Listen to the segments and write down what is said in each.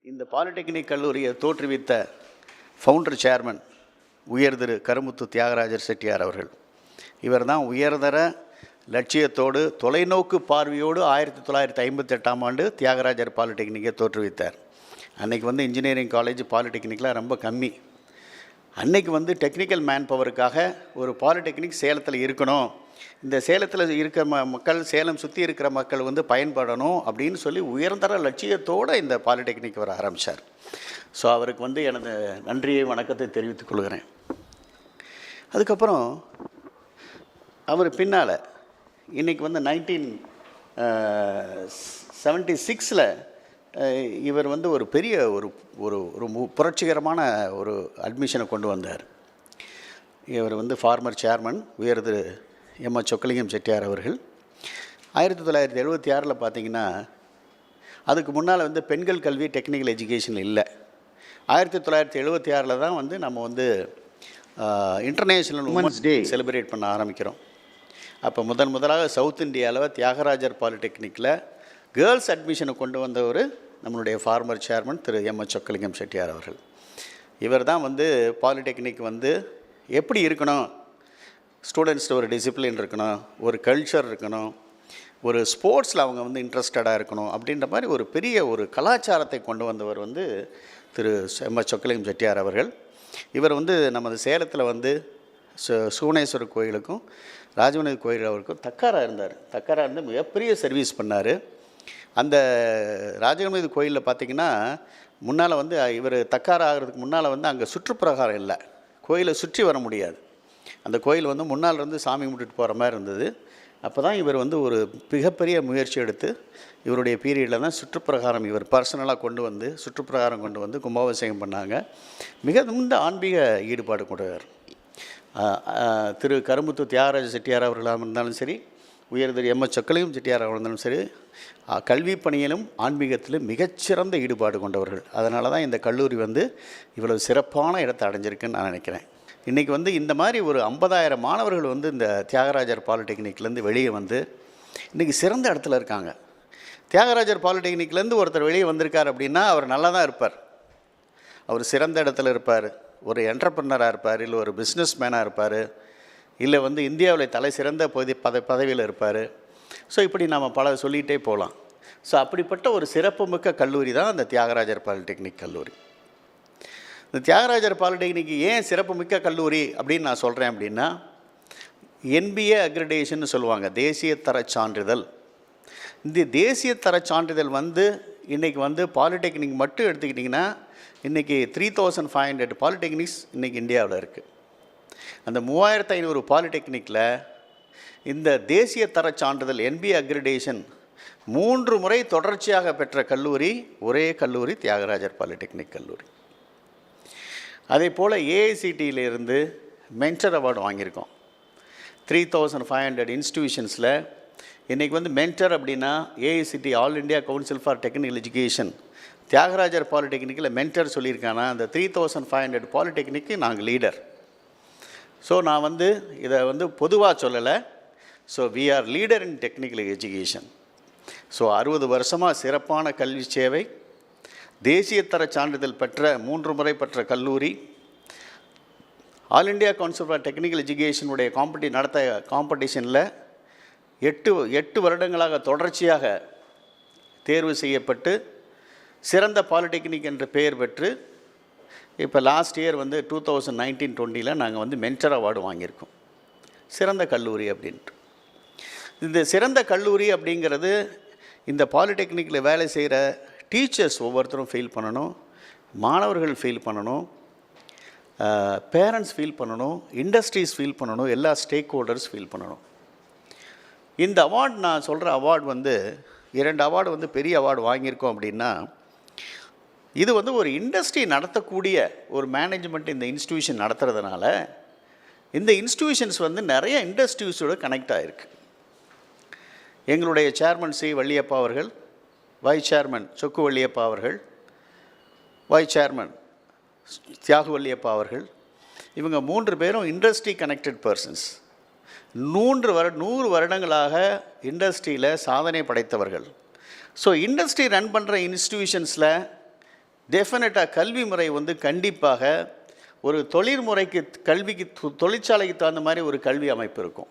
இந்த பாலிடெக்னிக் கல்லூரியை தோற்றுவித்த ஃபவுண்டர் சேர்மன் உயர் திரு கருமுத்து தியாகராஜர் செட்டியார் அவர்கள். இவர் தான் உயர்தர லட்சியத்தோடு தொலைநோக்கு பார்வையோடு 1958ஆம் ஆண்டு தியாகராஜர் பாலிடெக்னிக்கை தோற்றுவித்தார். அன்றைக்கி இன்ஜினியரிங் காலேஜ் பாலிடெக்னிக்லாம் ரொம்ப கம்மி. அன்றைக்கி டெக்னிக்கல் மேன் பவருக்காக ஒரு பாலிடெக்னிக் சேலத்தில் இருக்கணும், இந்த சேலத்தில் இருக்கிற மக்கள், சேலம் சுற்றி இருக்கிற மக்கள் பயன்படணும் அப்படின்னு சொல்லி உயர்தர லட்சியத்தோடு இந்த பாலிடெக்னிக் வர ஆரம்பித்தார். ஸோ அவருக்கு எனது நன்றியை வணக்கத்தை தெரிவித்துக் கொள்கிறேன். அதுக்கப்புறம் அவர் பின்னால் இன்றைக்கி 1976 இவர் ஒரு பெரிய ஒரு ஒரு ஒரு புரட்சிகரமான ஒரு அட்மிஷனை கொண்டு வந்தார். இவர் ஃபார்மர் சேர்மன் உயர் திரு எம்.எச். சொக்கலிங்கம் செட்டியார் அவர்கள். 1976 பார்த்திங்கன்னா அதுக்கு முன்னால் பெண்கள் கல்வி டெக்னிக்கல் எஜுகேஷன் இல்லை. 1976 தான் நம்ம இன்டர்நேஷ்னல் உமன்ஸ் டே செலிப்ரேட் பண்ண ஆரம்பிக்கிறோம். அப்போ முதலாக சவுத் இந்தியாவில் தியாகராஜர் பாலிடெக்னிக்கில் கேர்ள்ஸ் அட்மிஷனை கொண்டு வந்தவர் நம்மளுடைய ஃபார்மர் சேர்மன் திரு எம்.எச். சொக்கலிங்கம் செட்டியார் அவர்கள். இவர் தான் பாலிடெக்னிக் எப்படி இருக்கணும், ஸ்டூடெண்ட்ஸ்ட்டு ஒரு டிசிப்ளின் இருக்கணும், ஒரு கல்ச்சர் இருக்கணும், ஒரு ஸ்போர்ட்ஸில் அவங்க இன்ட்ரெஸ்டடாக இருக்கணும் அப்படின்ற மாதிரி ஒரு பெரிய ஒரு கலாச்சாரத்தை கொண்டு வந்தவர் திரு எம்.எச். சொக்கலிங்கம் செட்டியார் அவர்கள். இவர் நமது சேலத்தில் சுகுணேஸ்வரர் கோயிலுக்கும் ராஜமநாத கோயில் அவருக்கும் தக்காராக இருந்தார். தக்காராக இருந்து மிகப்பெரிய சர்வீஸ் பண்ணார். அந்த ராஜகணபதி கோயிலில் பார்த்திங்கன்னா முன்னால் இவர் தக்காரா ஆகிறதுக்கு முன்னால் அங்கே சுற்றுப்பிரகாரம் இல்லை, கோயிலை சுற்றி வர முடியாது. அந்த கோயில் முன்னால் இருந்து சாமி கும்பிட்டுட்டு போகிற மாதிரி இருந்தது. அப்போ தான் இவர் ஒரு மிகப்பெரிய முயற்சி எடுத்து இவருடைய பீரியடில் தான் சுற்றுப்பிரகாரம் இவர் பர்சனலாக சுற்றுப்பிரகாரம் கொண்டு வந்து கும்பாபிஷேகம் பண்ணாங்க. மிகுந்த ஆன்மீக ஈடுபாடு கொண்டவர். திரு கருமுத்து தியாகராஜ செட்டியார் அவர்களாக இருந்தாலும் சரி, உயர் திரு எம்.எச். சொக்கலிங்கம் செட்டியார் அவர்கள் இருந்தாலும் சரி, கல்வி பணியிலும் ஆன்மீகத்திலும் மிகச்சிறந்த ஈடுபாடு கொண்டவர்கள். அதனால தான் இந்த கல்லூரி இவ்வளவு சிறப்பான இடத்தை அடைஞ்சிருக்குன்னு நான் நினைக்கிறேன். இன்றைக்கி இந்த மாதிரி ஒரு 50,000 மாணவர்கள் இந்த தியாகராஜர் பாலிடெக்னிக்லேருந்து வெளியே இன்றைக்கி சிறந்த இடத்துல இருக்காங்க. தியாகராஜர் பாலிடெக்னிக்லேருந்து ஒருத்தர் வெளியே வந்திருக்கார் அப்படின்னா அவர் நல்லா தான் இருப்பார், அவர் சிறந்த இடத்துல இருப்பார், ஒரு என்டர்ப்ரனராக இருப்பார், இல்லை ஒரு பிஸ்னஸ் மேனாக இருப்பார், இல்லை இந்தியாவில் தலை சிறந்த பதவியில் இருப்பார். ஸோ இப்படி நம்ம பல சொல்லிகிட்டே போகலாம். ஸோ அப்படிப்பட்ட ஒரு சிறப்புமிக்க கல்லூரி தான் அந்த தியாகராஜர் பாலிடெக்னிக் கல்லூரி. இந்த தியாகராஜர் பாலிடெக்னிக் ஏன் சிறப்புமிக்க கல்லூரி அப்படின்னு நான் சொல்கிறேன் அப்படின்னா, NBA அக்ரிடேஷன் சொல்லுவாங்க, தேசிய தர சான்றிதழ். இந்த தேசிய தர சான்றிதழ் இன்றைக்கி பாலிடெக்னிக் மட்டும் எடுத்துக்கிட்டிங்கன்னா இன்றைக்கி 3500 பாலிடெக்னிக்ஸ் இன்றைக்கி இந்தியாவில் இருக்குது. அந்த 3500 பாலிடெக்னிக்கில் இந்த தேசிய தர சான்றிதழ் NBA அக்ரிடேஷன் 3 முறை தொடர்ச்சியாக பெற்ற கல்லூரி ஒரே கல்லூரி தியாகராஜர் பாலிடெக்னிக் கல்லூரி. அதே போல் AICTயிலிருந்து மென்டர் அவார்டு வாங்கியிருக்கோம். 3500 இன்ஸ்டிடியூஷன்ஸில் இன்றைக்கி மென்டர் அப்படின்னா AICT All India Council for Technical Education Thiagarajar பாலிடெக்னிக்கில் மென்டர் சொல்லியிருக்காங்கன்னா அந்த 3500 பாலிடெக்னிக்கு நாங்கள் லீடர். ஸோ நான் இதை பொதுவாக சொல்லலை. So we are leader in technical education. So 60 வருஷமாக சிறப்பான கல்வி சேவை, தேசிய தர சான்றிதழ் பெற்ற 3 முறை பெற்ற கல்லூரி, All India Council for Technical எஜுகேஷனுடைய காம்படிஷனில் 8 வருடங்களாக தொடர்ச்சியாக தேர்வு செய்யப்பட்டு சிறந்த பாலிடெக்னிக் என்ற பெயர் பெற்று இப்போ லாஸ்ட் இயர் 2019-20 நாங்கள் மென்டர் அவார்டு வாங்கியிருக்கோம், சிறந்த கல்லூரி அப்படின்ட்டு. இந்த சிறந்த கல்லூரி அப்படிங்கிறது இந்த பாலிடெக்னிக்கில் வேலை செய்கிற டீச்சர்ஸ் ஒவ்வொருத்தரும் ஃபீல் பண்ணணும், மாணவர்கள் ஃபீல் பண்ணணும், பேரண்ட்ஸ் ஃபீல் பண்ணணும், இண்டஸ்ட்ரீஸ் ஃபீல் பண்ணணும், எல்லா ஸ்டேக் ஹோல்டர்ஸ் ஃபீல் பண்ணணும். இந்த அவார்டு நான் சொல்கிற அவார்டு 2 அவார்டு பெரிய அவார்டு வாங்கியிருக்கோம் அப்படின்னா, இது ஒரு இண்டஸ்ட்ரி நடத்தக்கூடிய ஒரு மேனேஜ்மெண்ட் இந்த இன்ஸ்டிடியூஷன் நடத்துறதுனால இந்த இன்ஸ்டிடியூஷன்ஸ் நிறைய இண்டஸ்ட்ரீஸோடு கனெக்ட் ஆகிருக்கு. எங்களுடைய சேர்மன் சி வள்ளியப்பா அவர்கள், வைஸ் சேர்மன் சொக்கு வள்ளியப்பா அவர்கள், வைஸ் சேர்மன் தியாகு வள்ளியப்பா அவர்கள், இவங்க 3 பேரும் இண்டஸ்ட்ரி கனெக்டட் பர்சன்ஸ். 100 வருடங்களாக இண்டஸ்ட்ரியில் சாதனை படைத்தவர்கள். ஸோ இண்டஸ்ட்ரி ரன் பண்ணுற இன்ஸ்டிடியூஷன்ஸில் டெஃபினட்டாக கல்வி முறை வந்து கண்டிப்பாக ஒரு தொழில்முறைக்கு கல்விக்கு தொழிற்சாலைக்கு தகுந்த மாதிரி ஒரு கல்வி அமைப்பு இருக்கும்.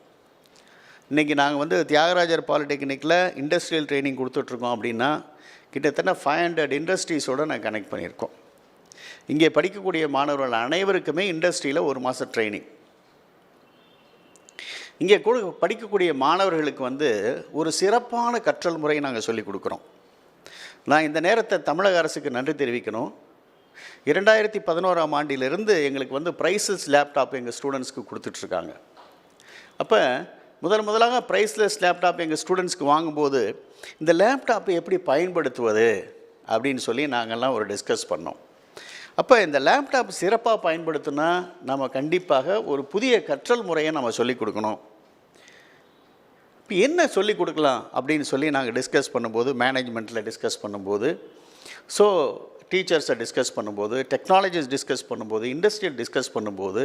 இன்றைக்கி நாங்கள் வந்து தியாகராஜர் பாலிடெக்னிக்கில் இண்டஸ்ட்ரியல் ட்ரைனிங் கொடுத்துட்ருக்கோம் அப்படின்னா கிட்டத்தட்ட 500 இண்டஸ்ட்ரீஸோடு நான் கனெக்ட் பண்ணியிருக்கோம். இங்கே படிக்கக்கூடிய மாணவர்கள் அனைவருக்குமே இண்டஸ்ட்ரியில் 1 மாதம் ட்ரைனிங். இங்கே படிக்கக்கூடிய மாணவர்களுக்கு வந்து ஒரு சிறப்பான கற்றல் முறையை நாங்கள் சொல்லிக் கொடுக்குறோம். நான் இந்த நேரத்தை தமிழக அரசுக்கு நன்றி தெரிவிக்கணும். 2011ஆம் ஆண்டிலிருந்து எங்களுக்கு வந்து ப்ரைஸ்லெஸ் லேப்டாப் எங்கள் ஸ்டூடெண்ட்ஸ்க்கு கொடுத்துட்ருக்காங்க. அப்போ முதலாக ப்ரைஸ்லெஸ் லேப்டாப் எங்கள் ஸ்டூடெண்ட்ஸ்க்கு வாங்கும்போது இந்த லேப்டாப்பை எப்படி பயன்படுத்துவது அப்படின்னு சொல்லி நாங்கள்லாம் ஒரு டிஸ்கஸ் பண்ணோம். அப்போ இந்த லேப்டாப் சிறப்பாக பயன்படுத்தினா நம்ம கண்டிப்பாக ஒரு புதிய கற்றல் முறையை நம்ம சொல்லிக் கொடுக்கணும். இப்போ என்ன சொல்லிக் கொடுக்கலாம் அப்படின்னு சொல்லி நாங்கள் டிஸ்கஸ் பண்ணும்போது, மேனேஜ்மெண்ட்டில் டிஸ்கஸ் பண்ணும்போது, ஸோ டீச்சர்ஸை டிஸ்கஸ் பண்ணும்போது, டெக்னாலஜிஸ் டிஸ்கஸ் பண்ணும்போது, இண்டஸ்ட்ரியல் டிஸ்கஸ் பண்ணும்போது,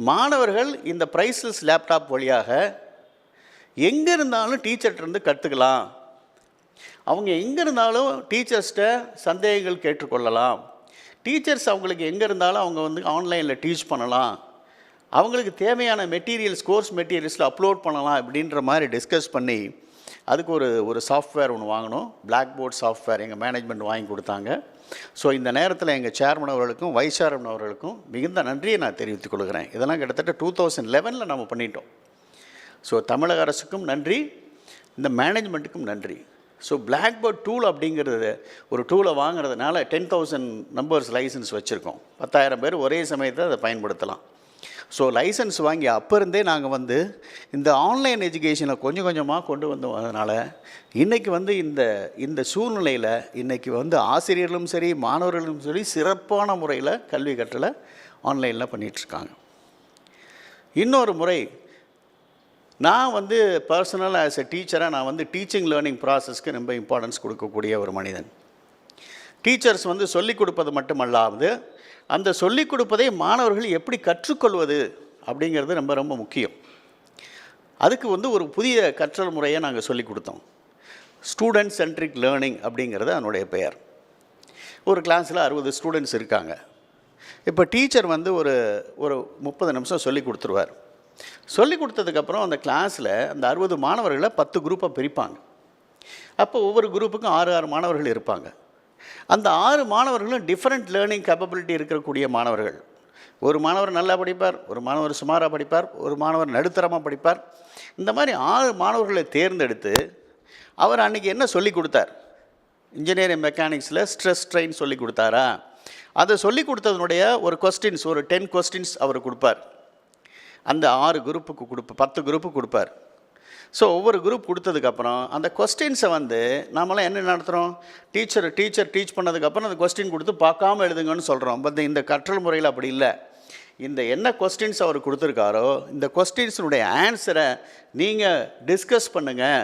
மாணவர்கள் இந்த ப்ரைஸ்லெஸ் லேப்டாப் வழியாக எங்கே இருந்தாலும் டீச்சர்கிட்டருந்து கற்றுக்கலாம். அவங்க எங்கே இருந்தாலும் டீச்சர்ஸ்கிட்ட சந்தேகங்கள் கேட்டுக்கொள்ளலாம். டீச்சர்ஸ் அவங்களுக்கு எங்கே இருந்தாலும் அவங்க வந்து ஆன்லைனில் டீச் பண்ணலாம். அவங்களுக்கு தேவையான மெட்டீரியல்ஸ், கோர்ஸ் மெட்டீரியல்ஸில் அப்லோட் பண்ணலாம் அப்படின்ற மாதிரி டிஸ்கஸ் பண்ணி அதுக்கு ஒரு சாஃப்ட்வேர் ஒன்று வாங்கினோம். பிளாக் போர்ட் சாஃப்ட்வேர் எங்கள் மேனேஜ்மெண்ட் வாங்கி கொடுத்தாங்க. ஸோ இந்த நேரத்தில் எங்கள் சேர்மன் அவர்களுக்கும் வைஸ் சேர்மன் அவர்களுக்கும் மிகுந்த நன்றியை நான் தெரிவித்துக் கொள்கிறேன். இதெல்லாம் கிட்டத்தட்ட 2011 நம்ம பண்ணிட்டோம். ஸோ தமிழக அரசுக்கும் நன்றி, இந்த மேனேஜ்மெண்ட்டுக்கும் நன்றி. ஸோ பிளாக் போர்ட் டூல் அப்படிங்கிறது ஒரு டூலை வாங்குறதுனால 10,000 நம்பர்ஸ் லைசன்ஸ் வச்சுருக்கோம். 10,000 பேர் ஒரே சமயத்தில் அதை பயன்படுத்தலாம். ஸோ லைசன்ஸ் வாங்கி அப்போ இருந்தே நாங்கள் வந்து இந்த ஆன்லைன் எஜுகேஷனை கொஞ்சம் கொஞ்சமாக கொண்டு வந்ததுனால இன்றைக்கி வந்து இந்த சூழ்நிலையில் இன்றைக்கி வந்து ஆசிரியர்களும் சரி மாணவர்களும் சரி சிறப்பான முறையில் கல்வி கற்றலை ஆன்லைனில் பண்ணிகிட்ருக்காங்க. இன்னொரு முறை நான் வந்து பர்சனலாக ஆஸ் எ டீச்சராக நான் வந்து டீச்சிங் லேர்னிங் ப்ராசஸ்க்கு ரொம்ப இம்பார்ட்டன்ஸ் கொடுக்கக்கூடிய ஒரு மனிதன். டீச்சர்ஸ் வந்து சொல்லிக் கொடுப்பது மட்டுமல்லாது அந்த சொல்லிக் கொடுப்பதை மாணவர்கள் எப்படி கற்றுக்கொள்வது அப்படிங்கிறது ரொம்ப ரொம்ப முக்கியம். அதுக்கு வந்து ஒரு புதிய கற்றல் முறையை நாங்கள் சொல்லிக் கொடுத்தோம். ஸ்டூடெண்ட் சென்ட்ரிக் லேர்னிங் அப்படிங்கிறது அதனுடைய பெயர். ஒரு கிளாஸில் 60 ஸ்டூடெண்ட்ஸ் இருக்காங்க. இப்போ டீச்சர் வந்து ஒரு 30 நிமிஷம் சொல்லி கொடுத்துருவார். சொல்லி கொடுத்ததுக்கப்புறம் அந்த கிளாஸில் அந்த 60 மாணவர்களை 10 குரூப்பாக பிரிப்பாங்க. அப்போ ஒவ்வொரு குரூப்புக்கும் 6 மாணவர்கள் இருப்பாங்க. அந்த 6 மாணவர்களும் டிஃப்ரெண்ட் லேர்னிங் கேப்பபிலிட்டி இருக்கக்கூடிய மாணவர்கள். ஒரு மாணவர் நல்லா படிப்பார், ஒரு மாணவர் சுமாராக படிப்பார், ஒரு மாணவர் நடுத்தரமாக படிப்பார். இந்த மாதிரி 6 மாணவர்களை தேர்ந்தெடுத்து அவர் அன்றைக்கி என்ன சொல்லி கொடுத்தார், இன்ஜினியரிங் மெக்கானிக்ஸில் ஸ்ட்ரெஸ் ஸ்ட்ரெயின் சொல்லி கொடுத்தாரா, அதை சொல்லி கொடுத்ததுனுடைய ஒரு கொஸ்டின்ஸ், ஒரு 10 கொஸ்டின்ஸ் அவர் கொடுப்பார். அந்த 6 குரூப்புக்கு 10 குரூப்புக்கு கொடுப்பார். ஸோ ஒவ்வொரு குரூப் கொடுத்ததுக்கப்புறம் அந்த கொஸ்டின்ஸை வந்து நாமெல்லாம் என்ன நடத்துகிறோம், டீச்சர் டீச் பண்ணதுக்கப்புறம் அந்த கொஸ்டின் கொடுத்து பார்க்காம எழுதுங்கன்னு சொல்கிறோம். பட் இந்த கற்றல் முறையில் அப்படி இல்லை. இந்த என்ன கொஸ்டின்ஸ் அவர் கொடுத்துருக்காரோ இந்த கொஸ்டின்ஸினுடைய ஆன்சரை நீங்கள் டிஸ்கஸ் பண்ணுங்கள்.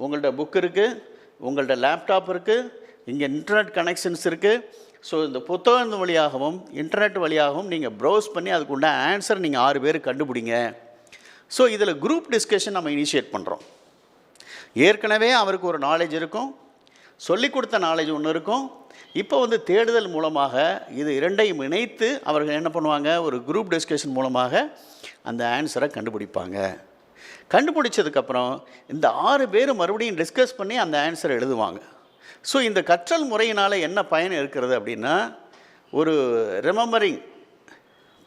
உங்கள்கிட்ட புக் இருக்குது, உங்கள்கிட்ட லேப்டாப் இருக்குது, இங்கே இன்டர்நெட் கனெக்ஷன்ஸ் இருக்குது. ஸோ இந்த புத்தகம் வழியாகவும் இன்டர்நெட் வழியாகவும் நீங்கள் ப்ரௌஸ் பண்ணி அதுக்குண்ட ஆன்சர் நீங்கள் 6 பேர் கண்டுபிடிங்க. ஸோ இதில் குரூப் டிஸ்கஷன் நம்ம இனிஷியேட் பண்ணுறோம். ஏற்கனவே அவருக்கு ஒரு நாலேஜ் இருக்கும், சொல்லிக் கொடுத்த நாலேஜ் ஒன்று இருக்கும். இப்போ வந்து தேடுதல் மூலமாக இது இரண்டையும் இணைத்து அவர்கள் என்ன பண்ணுவாங்க, ஒரு குரூப் டிஸ்கஷன் மூலமாக அந்த ஆன்சரை கண்டுபிடிப்பாங்க. கண்டுபிடிச்சதுக்கப்புறம் இந்த 6 பேர் மறுபடியும் டிஸ்கஸ் பண்ணி அந்த ஆன்சரை எழுதுவாங்க. ஸோ இந்த கற்றல் முறையினால் என்ன பயன் இருக்கிறது அப்படின்னா, ஒரு ரெமம்பரிங்,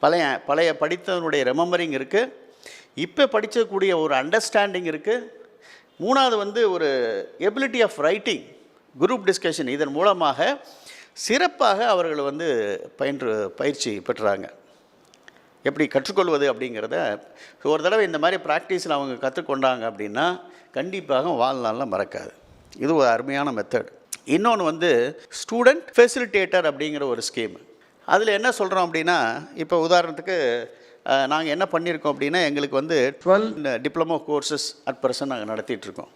பழைய படித்தவனுடைய ரெமம்பரிங் இருக்குது, இப்போ படிக்கக்கூடிய ஒரு அண்டர்ஸ்டாண்டிங் இருக்குது. 3வது வந்து ஒரு ability of writing, group discussion. இதன் மூலமாக சிறப்பாக அவர்கள் வந்து பயிற்சி பெற்றாங்க. எப்படி கற்றுக்கொள்வது அப்படிங்கிறத ஒரு தடவை இந்த மாதிரி ப்ராக்டிஸில் அவங்க கற்றுக்கொண்டாங்க அப்படின்னா கண்டிப்பாக வாழ்நாளில் மறக்காது. இது ஒரு அருமையான மெத்தட். இன்னொன்று வந்து ஸ்டூடெண்ட் ஃபெசிலிட்டேட்டர் அப்படிங்கிற ஒரு ஸ்கீம். அதில் என்ன சொல்கிறோம் அப்படின்னா, இப்போ உதாரணத்துக்கு நாங்கள் என்ன பண்ணியிருக்கோம் அப்படின்னா, எங்களுக்கு வந்து 12 டிப்ளமோ கோர்சஸ் அட் ப்ரெசன்ட் நாங்கள் நடத்திட்டுருக்கோம்.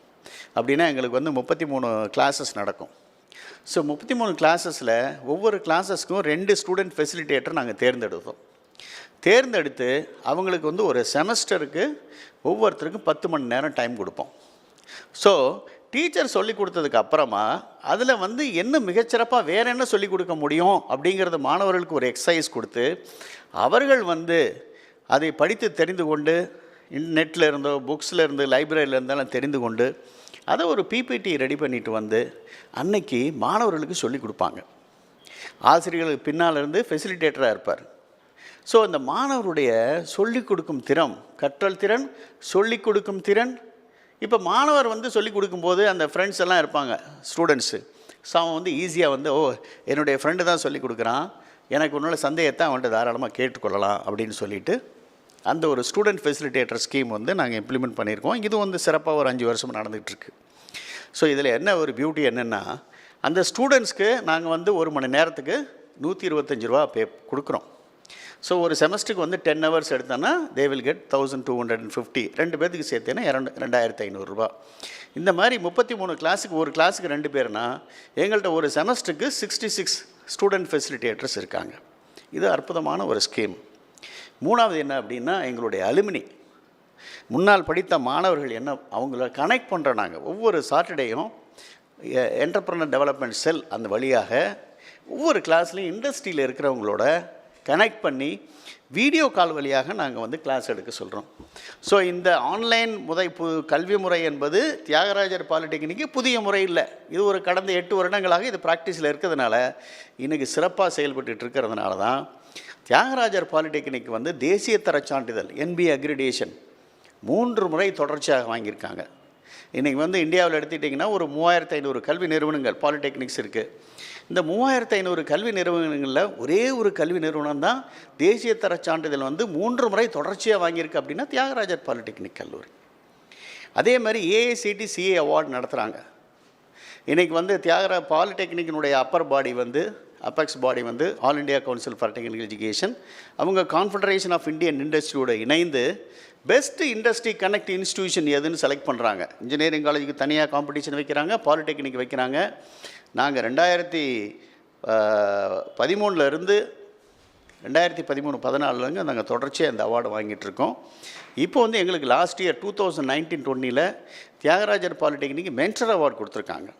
அப்படின்னா எங்களுக்கு வந்து 33 கிளாஸஸ் நடக்கும். ஸோ 33 கிளாஸஸில் ஒவ்வொரு கிளாஸஸ்க்கும் 2 ஸ்டூடெண்ட் ஃபெசிலிட்டேட்டர் நாங்கள் தேர்ந்தெடுத்து அவங்களுக்கு வந்து ஒரு செமஸ்டருக்கு ஒவ்வொருத்தருக்கும் 10 மணி நேரம் டைம் கொடுப்போம். ஸோ டீச்சர் சொல்லி கொடுத்ததுக்கு அப்புறமா அதில் வந்து என்ன மிகச்சிறப்பாக வேறு என்ன சொல்லிக் கொடுக்க முடியும் அப்படிங்கிறது மாணவர்களுக்கு ஒரு எக்ஸசைஸ் கொடுத்து அவர்கள் வந்து அதை படித்து தெரிந்து கொண்டு நெட்டில் இருந்தோ புக்ஸில் இருந்து லைப்ரரியில் இருந்தாலும் தெரிந்து கொண்டு அதை ஒரு பிபிடி ரெடி பண்ணிட்டு வந்து அன்னைக்கு மாணவர்களுக்கு சொல்லிக் கொடுப்பாங்க. ஆசிரியர்களுக்கு பின்னால் இருந்து ஃபெசிலிட்டேட்டராக இருப்பார். ஸோ அந்த மாணவருடைய சொல்லிக் கொடுக்கும் திறம், கற்றல் திறன், சொல்லிக் கொடுக்கும் திறன். இப்போ மாணவர் வந்து சொல்லிக் கொடுக்கும்போது அந்த ஃப்ரெண்ட்ஸ் எல்லாம் இருப்பாங்க, ஸ்டூடெண்ட்ஸு. ஸோ அவன் வந்து ஈஸியாக வந்து என்னுடைய ஃப்ரெண்டு தான் சொல்லிக் கொடுக்குறான், எனக்கு ஒன்றும் சந்தேகத்தை அவன்கிட்ட தாராளமாக கேட்டுக்கொள்ளலாம் அப்படின்னு சொல்லிட்டு அந்த ஒரு ஸ்டூடெண்ட் ஃபெசிலிட்டேட்டர் ஸ்கீம் வந்து நாங்கள் இம்ப்ளிமெண்ட் பண்ணியிருக்கோம். இது வந்து சிறப்பாக ஒரு 5 வருஷம் நடந்துகிட்ருக்கு. ஸோ இதில் என்ன ஒரு பியூட்டி என்னென்னா, அந்த ஸ்டூடெண்ட்ஸ்க்கு நாங்கள் வந்து 1 மணி நேரத்துக்கு 125 ரூபா கொடுக்குறோம். ஸோ ஒரு செமஸ்டருக்கு வந்து 10 ஹவர்ஸ் எடுத்தோன்னா தே வில் கெட் 1250. 2 பேர்த்துக்கு சேர்த்தேன்னா 2500 ரூபா. இந்த மாதிரி 33 கிளாஸுக்கு, ஒரு கிளாஸுக்கு 2 பேர்னா எங்கள்கிட்ட ஒரு செமஸ்டருக்கு 66 ஸ்டூடெண்ட் ஃபெசிலிட்டேட்டர்ஸ் இருக்காங்க. இது அற்புதமான ஒரு ஸ்கீம். 3வது என்ன அப்படின்னா, எங்களுடைய அலுமினி, முன்னால் படித்த மாணவர்கள் என்ன அவங்கள கனெக்ட் பண்ணுறோம். நாங்கள் ஒவ்வொரு சாட்டர்டேயும் என்டர்பிரனர் டெவலப்மெண்ட் செல் அந்த வழியாக ஒவ்வொரு கிளாஸ்லேயும் இண்டஸ்ட்ரியில் இருக்கிறவங்களோட கனெக்ட் பண்ணி வீடியோ கால் வழியாக நாங்கள் வந்து கிளாஸ் எடுக்க சொல்கிறோம். ஸோ இந்த ஆன்லைன் கல்வி முறை என்பது தியாகராஜர் பாலிடெக்னிக்கு புதிய முறை இல்லை. இது ஒரு கடந்த 8 வருடங்களாக இது ப்ராக்டிஸில் இருக்கிறதுனால, இன்றைக்கி சிறப்பாக செயல்பட்டு இருக்கிறதுனால தான் தியாகராஜர் பாலிடெக்னிக் வந்து தேசிய தர சான்றிதழ் NBA அக்ரிடேஷன் 3 முறை தொடர்ச்சியாக வாங்கியிருக்காங்க. இன்றைக்கி வந்து இந்தியாவில் எடுத்துக்கிட்டிங்கன்னா ஒரு 3500 கல்வி நிறுவனங்கள் பாலிடெக்னிக்ஸ் இருக்குது. இந்த 3500 கல்வி நிறுவனங்களில் ஒரே ஒரு கல்வி நிறுவனம் தான் தேசிய தர சான்றிதழ் வந்து 3 முறை தொடர்ச்சியாக வாங்கியிருக்கு அப்படின்னா தியாகராஜர் பாலிடெக்னிக் கல்லூரி. அதே மாதிரி AICTE அவார்டு நடத்துகிறாங்க. இன்றைக்கி வந்து பாலிடெக்னிக்கினுடைய அப்பர் பாடி வந்து அபெக்ஸ் பாடி வந்து all India Council for Technical education, அவங்க கான்ஃபெடரேஷன் ஆஃப் இந்தியன் இண்டஸ்ட்ரியோட இணைந்து பெஸ்ட் இண்டஸ்ட்ரி கனெக்ட் இன்ஸ்டிடியூஷன் எதுன்னு செலக்ட் பண்ணுறாங்க. இன்ஜினியரிங் காலேஜுக்கு தனியாக காம்படிஷன் வைக்கிறாங்க, பாலிடெக்னிக் வைக்கிறாங்க. நாங்கள் 2013 2014 நாங்கள் தொடர்ச்சியாக இந்த அவார்டு வாங்கிட்டுருக்கோம். இப்போ வந்து எங்களுக்கு last year 2019-20 Thiagarajar polytechnic mentor award கொடுத்துருக்காங்க.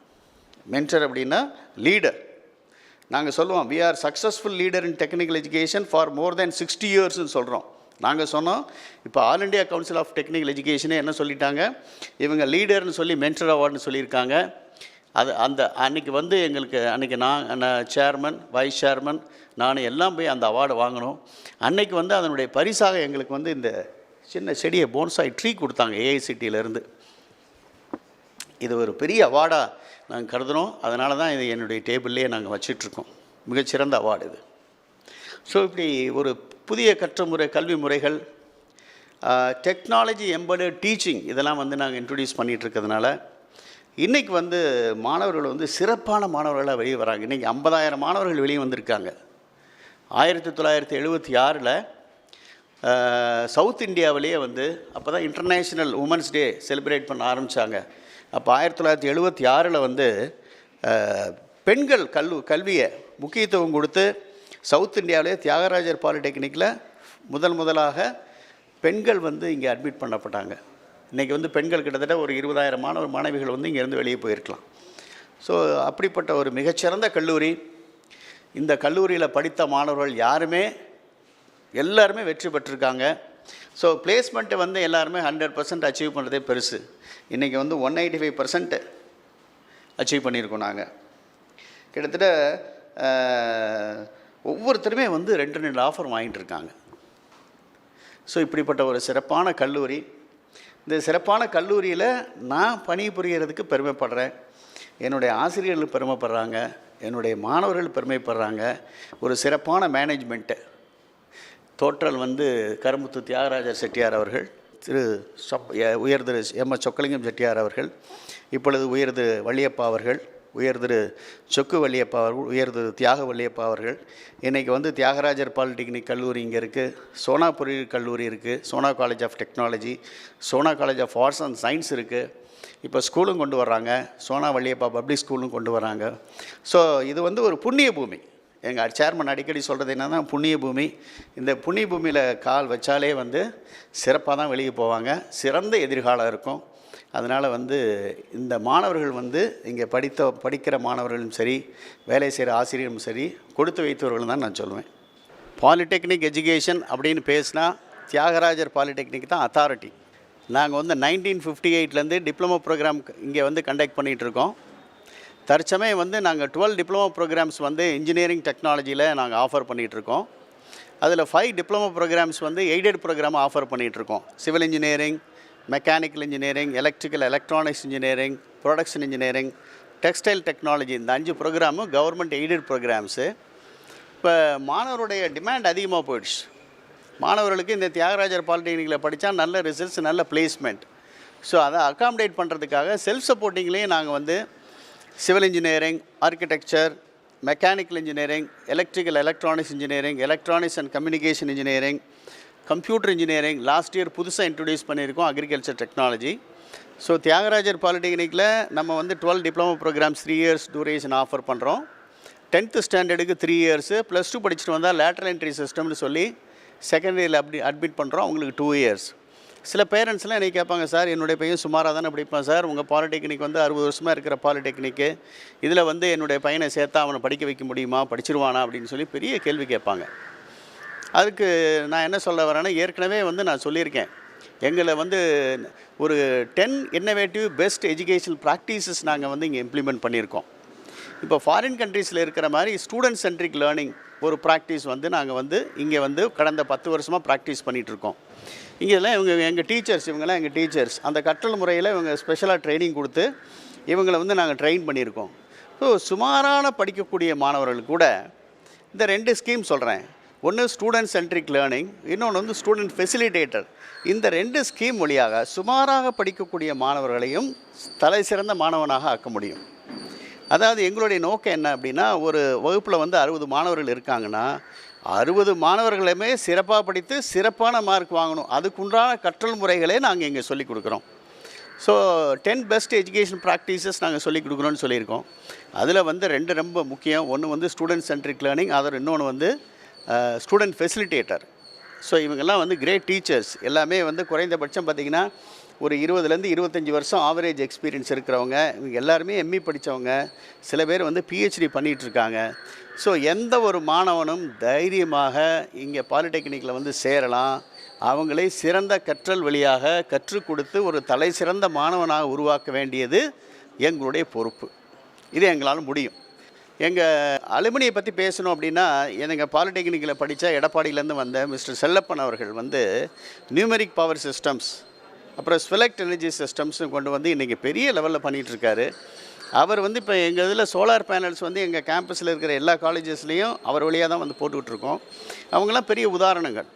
மென்டர் அப்படின்னா லீடர். நாங்கள் சொல்லுவோம், we are successful leader in technical education for more than 60 yearsன்னு சொல்கிறோம். நாங்கள் சொன்னோம், இப்போ All India Council of Technical எஜுகேஷனே என்ன சொல்லிட்டாங்க, இவங்க லீடர்னு சொல்லி மென்டர் அவார்டுன்னு சொல்லியிருக்காங்க. அன்றைக்கி வந்து எங்களுக்கு அன்றைக்கி நான் சேர்மன், வைஸ் சேர்மன், நான் எல்லாம் போய் அந்த அவார்டு வாங்கினோம். அன்றைக்கி வந்து அதனுடைய பரிசாக எங்களுக்கு வந்து இந்த சின்ன செடியை போன்சாய் ட்ரீ கொடுத்தாங்க AICTEலேருந்து. இது ஒரு பெரிய அவார்டாக நாங்கள் கருதுகிறோம். அதனால தான் இது என்னுடைய டேபிள்லேயே நாங்கள் வச்சிட்ருக்கோம். மிகச்சிறந்த அவார்டு இது. ஸோ இப்படி ஒரு புதிய கல்வி முறைகள், டெக்னாலஜி எம்பெடட் டீச்சிங், இதெல்லாம் வந்து நாங்கள் இன்ட்ரடியூஸ் பண்ணிகிட்ருக்கிறதுனால இன்றைக்கி வந்து மாணவர்கள் வந்து சிறப்பான மாணவர்களாக வெளியே வராங்க. இன்றைக்கி 50,000 மாணவர்கள் வெளியே வந்திருக்காங்க. 1976 சவுத் இந்தியாவிலேயே வந்து அப்போ தான் இன்டர்நேஷ்னல் உமன்ஸ் டே செலிப்ரேட் பண்ண ஆரம்பித்தாங்க. அப்போ 1976 வந்து பெண்கள் கல்வியை முக்கியத்துவம் கொடுத்து சவுத் இந்தியாவிலே தியாகராஜர் பாலிடெக்னிக்கில் முதலாக பெண்கள் வந்து இங்கே அட்மிட் பண்ணப்பட்டாங்க. இன்றைக்கி வந்து பெண்கள் கிட்டத்தட்ட ஒரு 20,000 மாணவிகள் வந்து இங்கேருந்து வெளியே போயிருக்கலாம். ஸோ அப்படிப்பட்ட ஒரு மிகச்சிறந்த கல்லூரி. இந்த கல்லூரியில் படித்த மாணவர்கள் எல்லாருமே வெற்றி பெற்றிருக்காங்க. ஸோ பிளேஸ்மெண்ட்டை வந்து எல்லாருமே 100% அச்சீவ் பண்ணுறதே பெருசு. இன்றைக்கி வந்து 185% அச்சீவ் பண்ணியிருக்கோம். நாங்கள் கிட்டத்தட்ட ஒவ்வொருத்தருமே வந்து 2 ஆஃபர் வாங்கிட்டு இருக்காங்க. ஸோ இப்படிப்பட்ட ஒரு சிறப்பான கல்லூரி. இந்த சிறப்பான கல்லூரியில் நான் பணிபுரியறதுக்கு பெருமைப்படுறேன். என்னுடைய ஆசிரியர்கள் பெருமைப்படுறாங்க, என்னுடைய மாணவர்கள் பெருமைப்படுறாங்க. ஒரு சிறப்பான மேனேஜ்மெண்ட்டு. தோற்றல் வந்து கருமுத்து தியாகராஜர் செட்டியார் அவர்கள், உயர் திரு MS சொக்கலிங்கம் செட்டியார் அவர்கள், இப்பொழுது உயர் திரு வள்ளியப்பா அவர்கள், உயர் திரு சொக்கு வள்ளியப்பா அவர்கள், உயர் திரு தியாக வள்ளியப்பா அவர்கள். இன்றைக்கி வந்து தியாகராஜர் பாலிடெக்னிக் கல்லூரி இங்கே இருக்குது, சோனா பொறியியல் கல்லூரி இருக்குது, Sona college of technology, Sona college of arts and science இருக்குது. இப்போ ஸ்கூலும் கொண்டு வர்றாங்க, சோனா வள்ளியப்பா பப்ளிக் ஸ்கூலும் கொண்டு வராங்க. ஸோ இது வந்து ஒரு புண்ணிய பூமி. எங்கள் சேர்மன் அடிக்கடி சொல்கிறது என்னன்னா, புண்ணிய பூமி. இந்த புண்ணிய பூமியில் கால் வச்சாலே வந்து சிறப்பாக தான் வெளியே போவாங்க, சிறந்த எதிர்காலம் இருக்கும். அதனால் வந்து இந்த மாணவர்கள் வந்து இங்கே படிக்கிற மாணவர்களும் சரி, வேலை செய்கிற ஆசிரியரும் சரி, கொடுத்து வைத்தவர்கள் தான் நான் சொல்லுவேன். பாலிடெக்னிக் எஜுகேஷன் அப்படின்னு பேசினா தியாகராஜர் பாலிடெக்னிக் தான் அத்தாரிட்டி. நாங்கள் வந்து 1958லேருந்து டிப்ளமோ ப்ரோக்ராம் இங்கே வந்து கண்டக்ட் பண்ணிகிட்ருக்கோம். தற்சமயம் வந்து நாங்கள் 12 டிப்ளமோ ப்ரோக்ராம்ஸ் வந்து இன்ஜினியரிங் டெக்னாலஜியில் நாங்கள் ஆஃபர் பண்ணிகிட்ருக்கோம். அதில் 5 டிப்ளமோ ப்ரோக்ராம்ஸ் வந்து எய்டட் ப்ரோக்ராம் ஆஃபர் பண்ணிகிட்ருக்கோம். Civil engineering, mechanical engineering, electronics engineering, production engineering, textile technology, இந்த 5 ப்ரோக்ராமும் கவர்மெண்ட் எய்டட் ப்ரோக்ராம்ஸு. இப்போ மாணவருடைய டிமாண்ட் அதிகமாக போயிடுச்சு. மாணவர்களுக்கு இந்த தியாகராஜர் பாலிடெக்னிக்கில் படித்தா நல்ல ரிசல்ட்ஸ், நல்ல பிளேஸ்மெண்ட். ஸோ அதை அகாமடேட் பண்ணுறதுக்காக செல்ஃப் சப்போர்ட்டிங்லேயும் நாங்கள் வந்து civil engineering, architecture, mechanical engineering, electronics engineering, electronics and communication engineering, computer engineering last year புதுசாக இன்ட்ரடியூஸ் பண்ணியிருக்கோம், அக்ரிகல்ச்சர் டெக்னாலஜி. ஸோ தியாகராஜர் பாலிடெக்னிக்கில் நம்ம வந்து 12 diploma programs 3 years duration offer பண்ணுறோம். 10th ஸ்டாண்டர்டுக்கு 3 இயர்ஸு, +2 படிச்சுட்டு வந்தால் லேட்டரல் என்ட்ரி சிஸ்டம்னு சொல்லி செகண்ட் இயரில் அட்மிட் பண்ணுறோம், அவங்களுக்கு 2 இயர்ஸ். சில பேரண்ட்ஸ்லாம் என்னை கேட்பாங்க, சார் என்னுடைய பையன் சுமாராக தானே படிப்பான் சார், உங்கள் பாலிடெக்னிக் வந்து 60 வருஷமாக இருக்கிற பாலிடெக்னிக்கு, இதில் வந்து என்னுடைய பையனை சேர்த்தா அவனை படிக்க வைக்க முடியுமா, படிச்சிருவானா அப்படின்னு சொல்லி பெரிய கேள்வி கேட்பாங்க. அதுக்கு நான் என்ன சொல்ல வரேன்னா, ஏற்கனவே வந்து நான் சொல்லியிருக்கேன், எங்களை வந்து ஒரு 10 இன்னோவேட்டிவ் பெஸ்ட் எஜுகேஷனல் ப்ராக்டிசஸ் நாங்கள் வந்து இங்கே இம்ப்ளிமெண்ட் பண்ணியிருக்கோம். இப்போ ஃபாரின் கண்ட்ரீஸில் இருக்கிற மாதிரி ஸ்டூடெண்ட் சென்ட்ரிக் லேர்னிங் ஒரு ப்ராக்டிஸ் வந்து நாங்கள் வந்து இங்கே வந்து கடந்த 10 வருஷமாக ப்ராக்டிஸ் பண்ணிகிட்ருக்கோம். இங்கெல்லாம் எங்கள் டீச்சர்ஸ் அந்த கற்றல் முறையில் இவங்க ஸ்பெஷலாக ட்ரைனிங் கொடுத்து இவங்களை வந்து நாங்கள் ட்ரெயின் பண்ணியிருக்கோம். ஸோ சுமாரான படிக்கக்கூடிய மாணவர்கள் கூட இந்த 2 ஸ்கீம் சொல்கிறேன். ஒன்று ஸ்டூடெண்ட் சென்ட்ரிக் லேர்னிங், இன்னொன்று வந்து ஸ்டூடெண்ட் ஃபெசிலிட்டேட்டர். இந்த 2 ஸ்கீம் வழியாக சுமாராக படிக்கக்கூடிய மாணவர்களையும் தலை சிறந்த மாணவனாக ஆக்க முடியும். அதாவது எங்களுடைய நோக்கம் என்ன அப்படின்னா, ஒரு வகுப்பில் வந்து 60 மாணவர்கள் இருக்காங்கன்னா 60 மாணவர்களுமே சிறப்பாக படித்து சிறப்பான மார்க் வாங்கணும். அதுக்குண்டான கற்றல் முறைகளே நாங்கள் இங்கே சொல்லிக் கொடுக்குறோம். ஸோ 10 பெஸ்ட் எஜுகேஷன் ப்ராக்டிசஸ் நாங்கள் சொல்லிக் கொடுக்குறோன்னு சொல்லியிருக்கோம். அதில் வந்து 2 ரொம்ப முக்கியம். ஒன்று வந்து ஸ்டூடெண்ட் சென்ட்ரிக் லேர்னிங், இன்னொன்று வந்து ஸ்டூடெண்ட் ஃபெசிலிட்டேட்டர். ஸோ இவங்கெல்லாம் வந்து கிரேட் டீச்சர்ஸ். எல்லாமே வந்து குறைந்தபட்சம் பார்த்திங்கன்னா ஒரு 20லேருந்து 25 வருஷம் ஆவரேஜ் எக்ஸ்பீரியன்ஸ் இருக்கிறவங்க. இவங்க எல்லாருமே எம்இ படித்தவங்க, சில பேர் வந்து பிஹெச்டி பண்ணிகிட்ருக்காங்க. ஸோ எந்த ஒரு மாணவனும் தைரியமாக இங்கே பாலிடெக்னிக்கில் வந்து சேரலாம். அவங்களை சிறந்த கற்றல் வழியாக கற்றுக் கொடுத்து ஒரு தலை சிறந்த மாணவனாக உருவாக்க வேண்டியது எங்களுடைய பொறுப்பு. இது எங்களால் முடியும். எங்கள் அலுமினியை பற்றி பேசணும் அப்படின்னா, எங்கள் பாலிடெக்னிக்கில் படித்த எடப்பாடியிலேருந்து வந்த மிஸ்டர் செல்லப்பன் அவர்கள் வந்து நியூமெரிக் பவர் சிஸ்டம்ஸ், அப்புறம் ஸ்வெலக்ட் எனர்ஜி சிஸ்டம்ஸும் கொண்டு வந்து இன்றைக்கி பெரிய லெவலில் பண்ணிகிட்ருக்காரு. அவர் வந்து இப்போ எங்கள் இதில் சோலார் பேனல்ஸ் வந்து எங்கள் கேம்பஸில் இருக்கிற எல்லா காலேஜஸ்லேயும் அவர் வழியாக தான் வந்து போட்டுக்கிட்டுருக்கோம். அவங்களாம் பெரிய உதாரணங்கள்.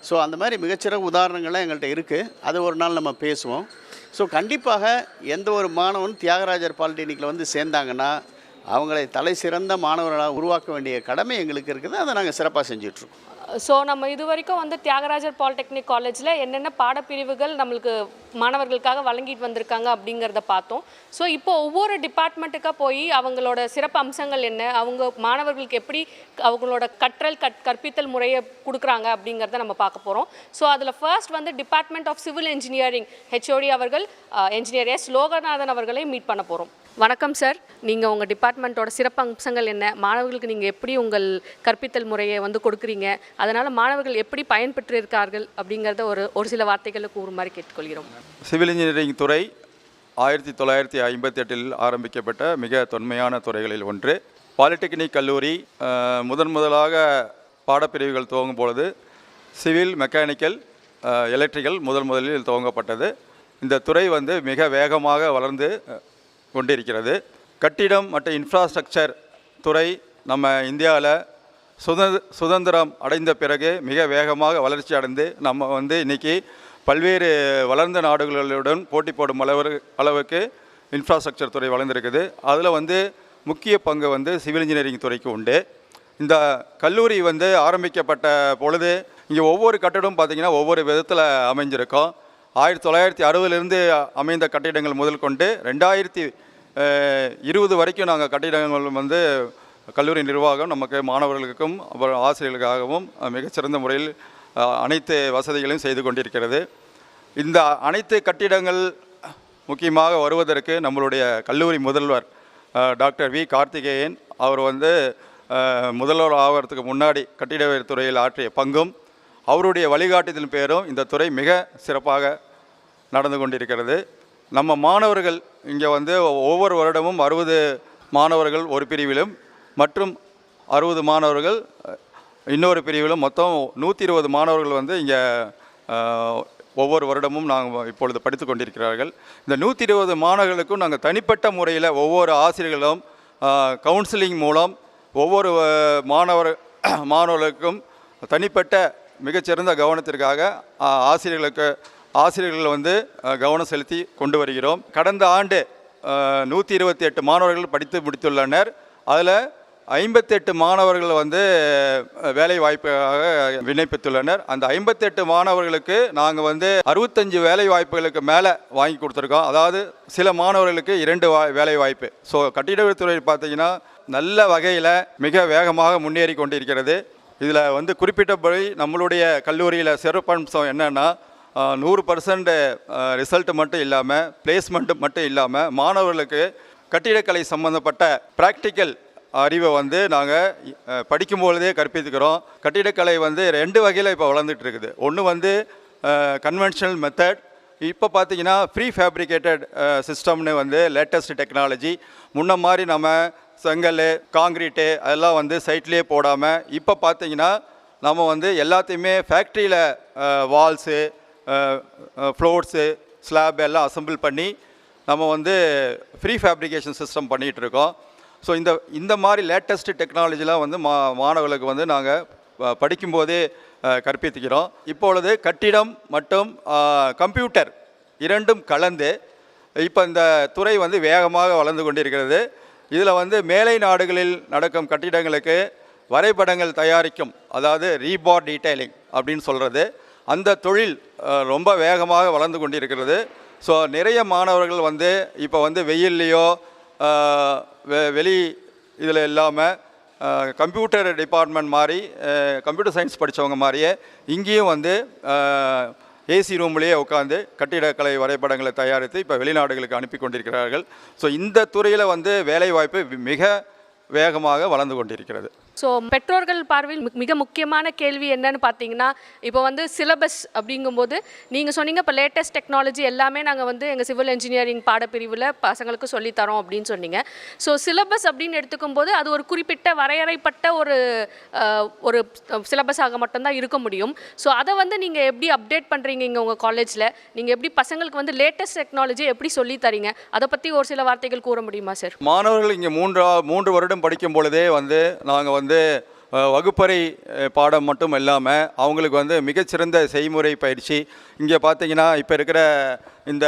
ஸோ அந்த மாதிரி மிகச்சிறந்த உதாரணங்கள்லாம் எங்கள்கிட்ட இருக்குது. அது ஒரு நாள் நம்ம பேசுவோம். ஸோ கண்டிப்பாக எந்த ஒரு மாணவன் தியாகராஜர் பாலிடெக்னிக்கில் வந்து சேர்ந்தாங்கன்னா அவங்களை தலை சிறந்த மாணவர்களாக உருவாக்க வேண்டிய கடமை எங்களுக்கு இருக்குது. அதை நாங்கள் சிறப்பாக செஞ்சிட்ருக்கோம். ஸோ நம்ம இது வரைக்கும் வந்து தியாகராஜர் பாலிடெக்னிக் காலேஜில் என்னென்ன பாடப்பிரிவுகள் நம்மளுக்கு மாணவர்களுக்காக வழங்கிட்டு வந்திருக்காங்க அப்படிங்கிறத பார்த்தோம். ஸோ இப்போ ஒவ்வொரு டிபார்ட்மெண்ட்டுக்காக போய் அவங்களோட சிறப்பு அம்சங்கள் என்ன, அவங்க மாணவர்களுக்கு எப்படி அவங்களோட கற்பித்தல் முறையை கொடுக்குறாங்க அப்படிங்கிறத நம்ம பார்க்க போகிறோம். ஸோ அதில் ஃபர்ஸ்ட் வந்து department of civil engineering HOD அவர்கள் என்ஜினியர் எஸ் லோகநாதன் அவர்களை மீட் பண்ண போகிறோம். வணக்கம் சார், நீங்கள் உங்கள் டிபார்ட்மெண்ட்டோட சிறப்பு அம்சங்கள் என்ன, மாணவர்களுக்கு நீங்கள் எப்படி உங்கள் கற்பித்தல் முறையை வந்து கொடுக்குறீங்க, அதனால் மாணவர்கள் எப்படி பயன்பெற்று இருக்கார்கள் அப்படிங்கிறத ஒரு சில வார்த்தைகளை கூறுமாறு கேட்டுக்கொள்கிறோம். சிவில் இன்ஜினியரிங் துறை 1958 ஆரம்பிக்கப்பட்ட மிக தொன்மையான துறைகளில் ஒன்று. பாலிடெக்னிக் கல்லூரி முதலாக பாடப்பிரிவுகள் துவங்கும் பொழுது சிவில், மெக்கானிக்கல், எலக்ட்ரிக்கல் முதலில் துவங்கப்பட்டது. இந்த துறை வந்து மிக வேகமாக வளர்ந்து கொண்டிருக்கிறது. கட்டிடம் மற்றும் இன்ஃப்ராஸ்ட்ரக்சர் துறை நம்ம இந்தியாவில் சுதந்திரம் அடைந்த பிறகு மிக வேகமாக வளர்ச்சி அடைந்து நம்ம வந்து இன்றைக்கி பல்வேறு வளர்ந்த நாடுகளுடன் போட்டி போடும் அளவுக்கு இன்ஃப்ராஸ்ட்ரக்சர் துறை வளர்ந்துருக்குது. அதில் வந்து முக்கிய பங்கு வந்து சிவில் இன்ஜினியரிங் துறைக்கு உண்டு. இந்த கல்லூரி வந்து ஆரம்பிக்கப்பட்ட பொழுது இங்கே ஒவ்வொரு கட்டடமும் பார்த்திங்கன்னா ஒவ்வொரு விதத்தில் அமைஞ்சிருக்கும். 1960 அமைந்த கட்டிடங்கள் முதல் கொண்டு 2020 வரைக்கும் நாங்கள் கட்டிடங்கள் வந்து கல்லூரி நிர்வாகம் நமக்கு மாணவர்களுக்கும் அப்புறம் ஆசிரியர்களுக்காகவும் மிகச்சிறந்த முறையில் அனைத்து வசதிகளையும் செய்து கொண்டிருக்கிறது. இந்த அனைத்து கட்டிடங்கள் முக்கியமாக வருவதற்கு நம்மளுடைய கல்லூரி முதல்வர் டாக்டர் வி கார்த்திகேயன் அவர் வந்து முதல்வர் ஆகிறதுக்கு முன்னாடி கட்டிடவியல் துறையில் ஆற்றிய பங்கும் அவருடைய வழிகாட்டுதலின் பேரும் இந்த துறை மிக சிறப்பாக நடந்து கொண்டிருக்கிறது. நம்ம மாணவர்கள் இங்கே வந்து ஒவ்வொரு வருடமும் 60 மாணவர்கள் ஒரு பிரிவிலும் மற்றும் 60 மாணவர்கள் இன்னொரு பிரிவிலும் மொத்தம் 120 மாணவர்கள் வந்து இங்கே ஒவ்வொரு வருடமும் நாங்கள் இப்பொழுது படித்து கொண்டிருக்கிறார்கள். இந்த 120 மாணவர்களுக்கும் நாங்கள் தனிப்பட்ட முறையில் ஒவ்வொரு ஆசிரியர்களும் கவுன்சிலிங் மூலம் ஒவ்வொரு மாணவர்களுக்கும் தனிப்பட்ட மிகச்சிறந்த கவனத்திற்காக ஆசிரியர்கள் வந்து கவனம் செலுத்தி கொண்டு வருகிறோம். கடந்த ஆண்டு 128 மாணவர்கள் படித்து முடித்துள்ளனர். அதில் 58 மாணவர்கள் வந்து வேலை வாய்ப்புக்காக விண்ணப்பித்துள்ளனர். அந்த 58 மாணவர்களுக்கு நாங்கள் வந்து 65 வேலை வாய்ப்புகளுக்கு மேலே வாங்கி கொடுத்துருக்கோம். அதாவது சில மாணவர்களுக்கு 2 வேலை வாய்ப்பு. ஸோ கட்டிடவியல் துறை பார்த்தீங்கன்னா நல்ல வகையில் மிக வேகமாக முன்னேறி கொண்டிருக்கிறது. இதில் வந்து குறிப்பிட்டபடி நம்மளுடைய கல்லூரியில் சிறப்பம்சம் என்னென்னா 100% ரிசல்ட் மட்டும் இல்லாமல் பிளேஸ்மெண்ட்டு மட்டும் இல்லாமல் மாணவர்களுக்கு கட்டிடக்கலை சம்மந்தப்பட்ட ப்ராக்டிக்கல் அறிவை வந்து நாங்கள் படிக்கும்பொழுதே கற்பித்துக்கிறோம். கட்டிடக்கலை வந்து 2 வகையில் இப்போ வளர்ந்துட்டு இருக்குது. ஒன்று வந்து கன்வென்ஷனல் மெத்தட், இப்போ பார்த்தீங்கன்னா ப்ரீ ஃபேப்ரிகேட்டட் சிஸ்டம்னு வந்து லேட்டஸ்ட் டெக்னாலஜி. முன்ன மாதிரி நம்ம செங்கல் காங்கிரீட்டு அதெல்லாம் வந்து சைட்லேயே போடாமல் இப்போ பார்த்தீங்கன்னா நம்ம வந்து எல்லாத்தையுமே ஃபேக்ட்ரியில் வால்ஸு ஃப்ளோர்ஸு ஸ்லாப் எல்லாம் அசம்பிள் பண்ணி நம்ம வந்து ப்ரீ ஃபேப்ரிகேஷன் சிஸ்டம் பண்ணிகிட்ருக்கோம். ஸோ இந்த மாதிரி லேட்டஸ்ட் டெக்னாலஜிலாம் வந்து மாணவர்களுக்கு வந்து நாங்கள் படிக்கும்போதே கற்பித்துக்கிறோம். இப்பொழுது கட்டிடம் மற்றும் கம்ப்யூட்டர் இரண்டும் கலந்து இப்போ இந்த துறை வந்து வேகமாக வளர்ந்து கொண்டிருக்கிறது. இதில் வந்து மேலை நாடுகளில் நடக்கும் கட்டிடங்களுக்கு வரைபடங்கள் தயாரிக்கும், அதாவது ரீபார் டீடைலிங் அப்படின்னு சொல்கிறது, அந்த தொழில் ரொம்ப வேகமாக வளர்ந்து கொண்டிருக்கிறது. ஸோ நிறைய மாணவர்கள் வந்து இப்போ வந்து வெயில்லையோ வெளி இதில் இல்லாமல் கம்ப்யூட்டர் டிபார்ட்மெண்ட் மாதிரி கம்ப்யூட்டர் சயின்ஸ் படித்தவங்க மாதிரியே இங்கேயும் வந்து ஏசி ரூம்லேயே உட்காந்து கட்டிடக்கலை வரைபடங்களை தயாரித்து இப்போ வெளிநாடுகளுக்கு அனுப்பி கொண்டிருக்கிறார்கள். ஸோ இந்த துறையில் வந்து வேலைவாய்ப்பு மிக வேகமாக வளர்ந்து கொண்டிருக்கிறது. ஸோ பெற்றோர்கள் பார்வையில் மிக முக்கியமான கேள்வி என்னன்னு பார்த்தீங்கன்னா, இப்போ வந்து சிலபஸ் அப்படிங்கும்போது நீங்கள் சொன்னீங்க இப்போ லேட்டஸ்ட் டெக்னாலஜி எல்லாமே நாங்கள் வந்து எங்கள் சிவில் இன்ஜினியரிங் பாடப்பிரிவில் பசங்களுக்கு சொல்லித்தரோம் அப்படின்னு சொன்னீங்க. ஸோ சிலபஸ் அப்படின்னு எடுத்துக்கும்போது அது ஒரு குறிப்பிட்ட வரையறைப்பட்ட ஒரு சிலபஸாக மட்டும்தான் இருக்க முடியும். ஸோ அதை வந்து நீங்கள் எப்படி அப்டேட் பண்ணுறீங்க இங்கே உங்கள் காலேஜில்? நீங்கள் எப்படி பசங்களுக்கு வந்து லேட்டஸ்ட் டெக்னாலஜி எப்படி சொல்லி தரீங்க? அதை பற்றி ஒரு சில வார்த்தைகள் கூற முடியுமா சார்? மாணவர்கள் இங்கே 3 வருடம் படிக்கும் பொழுதே வந்து நாங்கள் வந்து வகுப்பறை பாடம் மட்டும் இல்லாமல் அவங்களுக்கு வந்து மிகச்சிறந்த செய்முறை பயிற்சி. இங்கே பார்த்தீங்கன்னா இப்போ இருக்கிற இந்த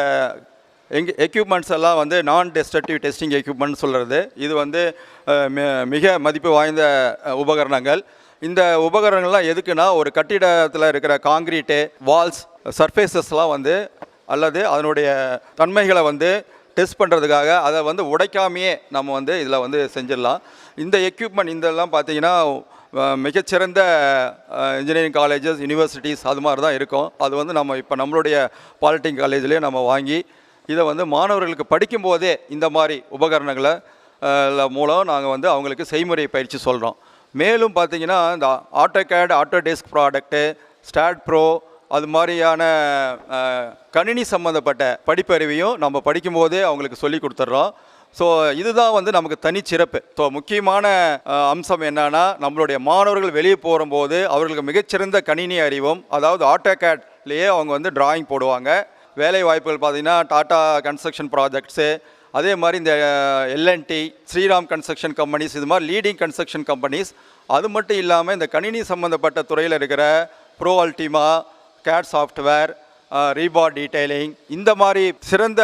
எக்யூப்மெண்ட்ஸ் எல்லாம் வந்து நான் டெஸ்ட்ரக்டிவ் டெஸ்டிங் எக்யூப்மெண்ட் சொல்கிறது. இது வந்து மிக மதிப்பு வாய்ந்த உபகரணங்கள். இந்த உபகரணங்கள்லாம் எதுக்குன்னா ஒரு கட்டிடத்தில் இருக்கிற காங்கிரீட்டு வால்ஸ் சர்ஃபேசஸ்லாம் வந்து அல்லது அதனுடைய தன்மைகளை வந்து டெஸ்ட் பண்ணுறதுக்காக அதை வந்து உடைக்காமையே நம்ம வந்து இதில் வந்து செஞ்சிடலாம். இந்த எக்யூப்மெண்ட் இதெல்லாம் பார்த்தீங்கன்னா மிகச்சிறந்த இன்ஜினியரிங் காலேஜஸ் யூனிவர்சிட்டிஸ் அது மாதிரி தான் இருக்கும். அது வந்து நம்ம இப்போ நம்மளுடைய பாலிடெக்னிக் காலேஜ்லேயே நம்ம வாங்கி இதை வந்து மாணவர்களுக்கு படிக்கும்போதே இந்த மாதிரி உபகரணங்களை மூலம் நாங்கள் வந்து அவங்களுக்கு செய்முறை பயிற்சி சொல்கிறோம். மேலும் பார்த்தீங்கன்னா இந்த AutoCAD Autodesk product start bro அது மாதிரியான கணினி சம்மந்தப்பட்ட படிப்பறிவையும் நம்ம படிக்கும்போதே அவங்களுக்கு சொல்லி கொடுத்துட்றோம். ஸோ இதுதான் வந்து நமக்கு தனிச்சிறப்பு. ஸோ முக்கியமான அம்சம் என்னன்னா நம்மளுடைய மாணவர்கள் வெளியே போகும்போது அவர்களுக்கு மிகச்சிறந்த கணினி அறிவும், அதாவது ஆட்டோகேட்லேயே அவங்க வந்து டிராயிங் போடுவாங்க. வேலை வாய்ப்புகள் பார்த்திங்கன்னா டாடா கன்ஸ்ட்ரக்ஷன் ப்ராஜெக்ட்ஸு, அதே மாதிரி இந்த எல்என்டி ஸ்ரீராம் கன்ஸ்ட்ரக்ஷன் கம்பெனிஸ், இது மாதிரி லீடிங் கன்ஸ்ட்ரக்ஷன் கம்பெனிஸ். அது மட்டும் இல்லாமல் இந்த கணினி சம்மந்தப்பட்ட துறையில் இருக்கிற pro ultima, CAD software, rebar detailing, இந்த மாதிரி சிறந்த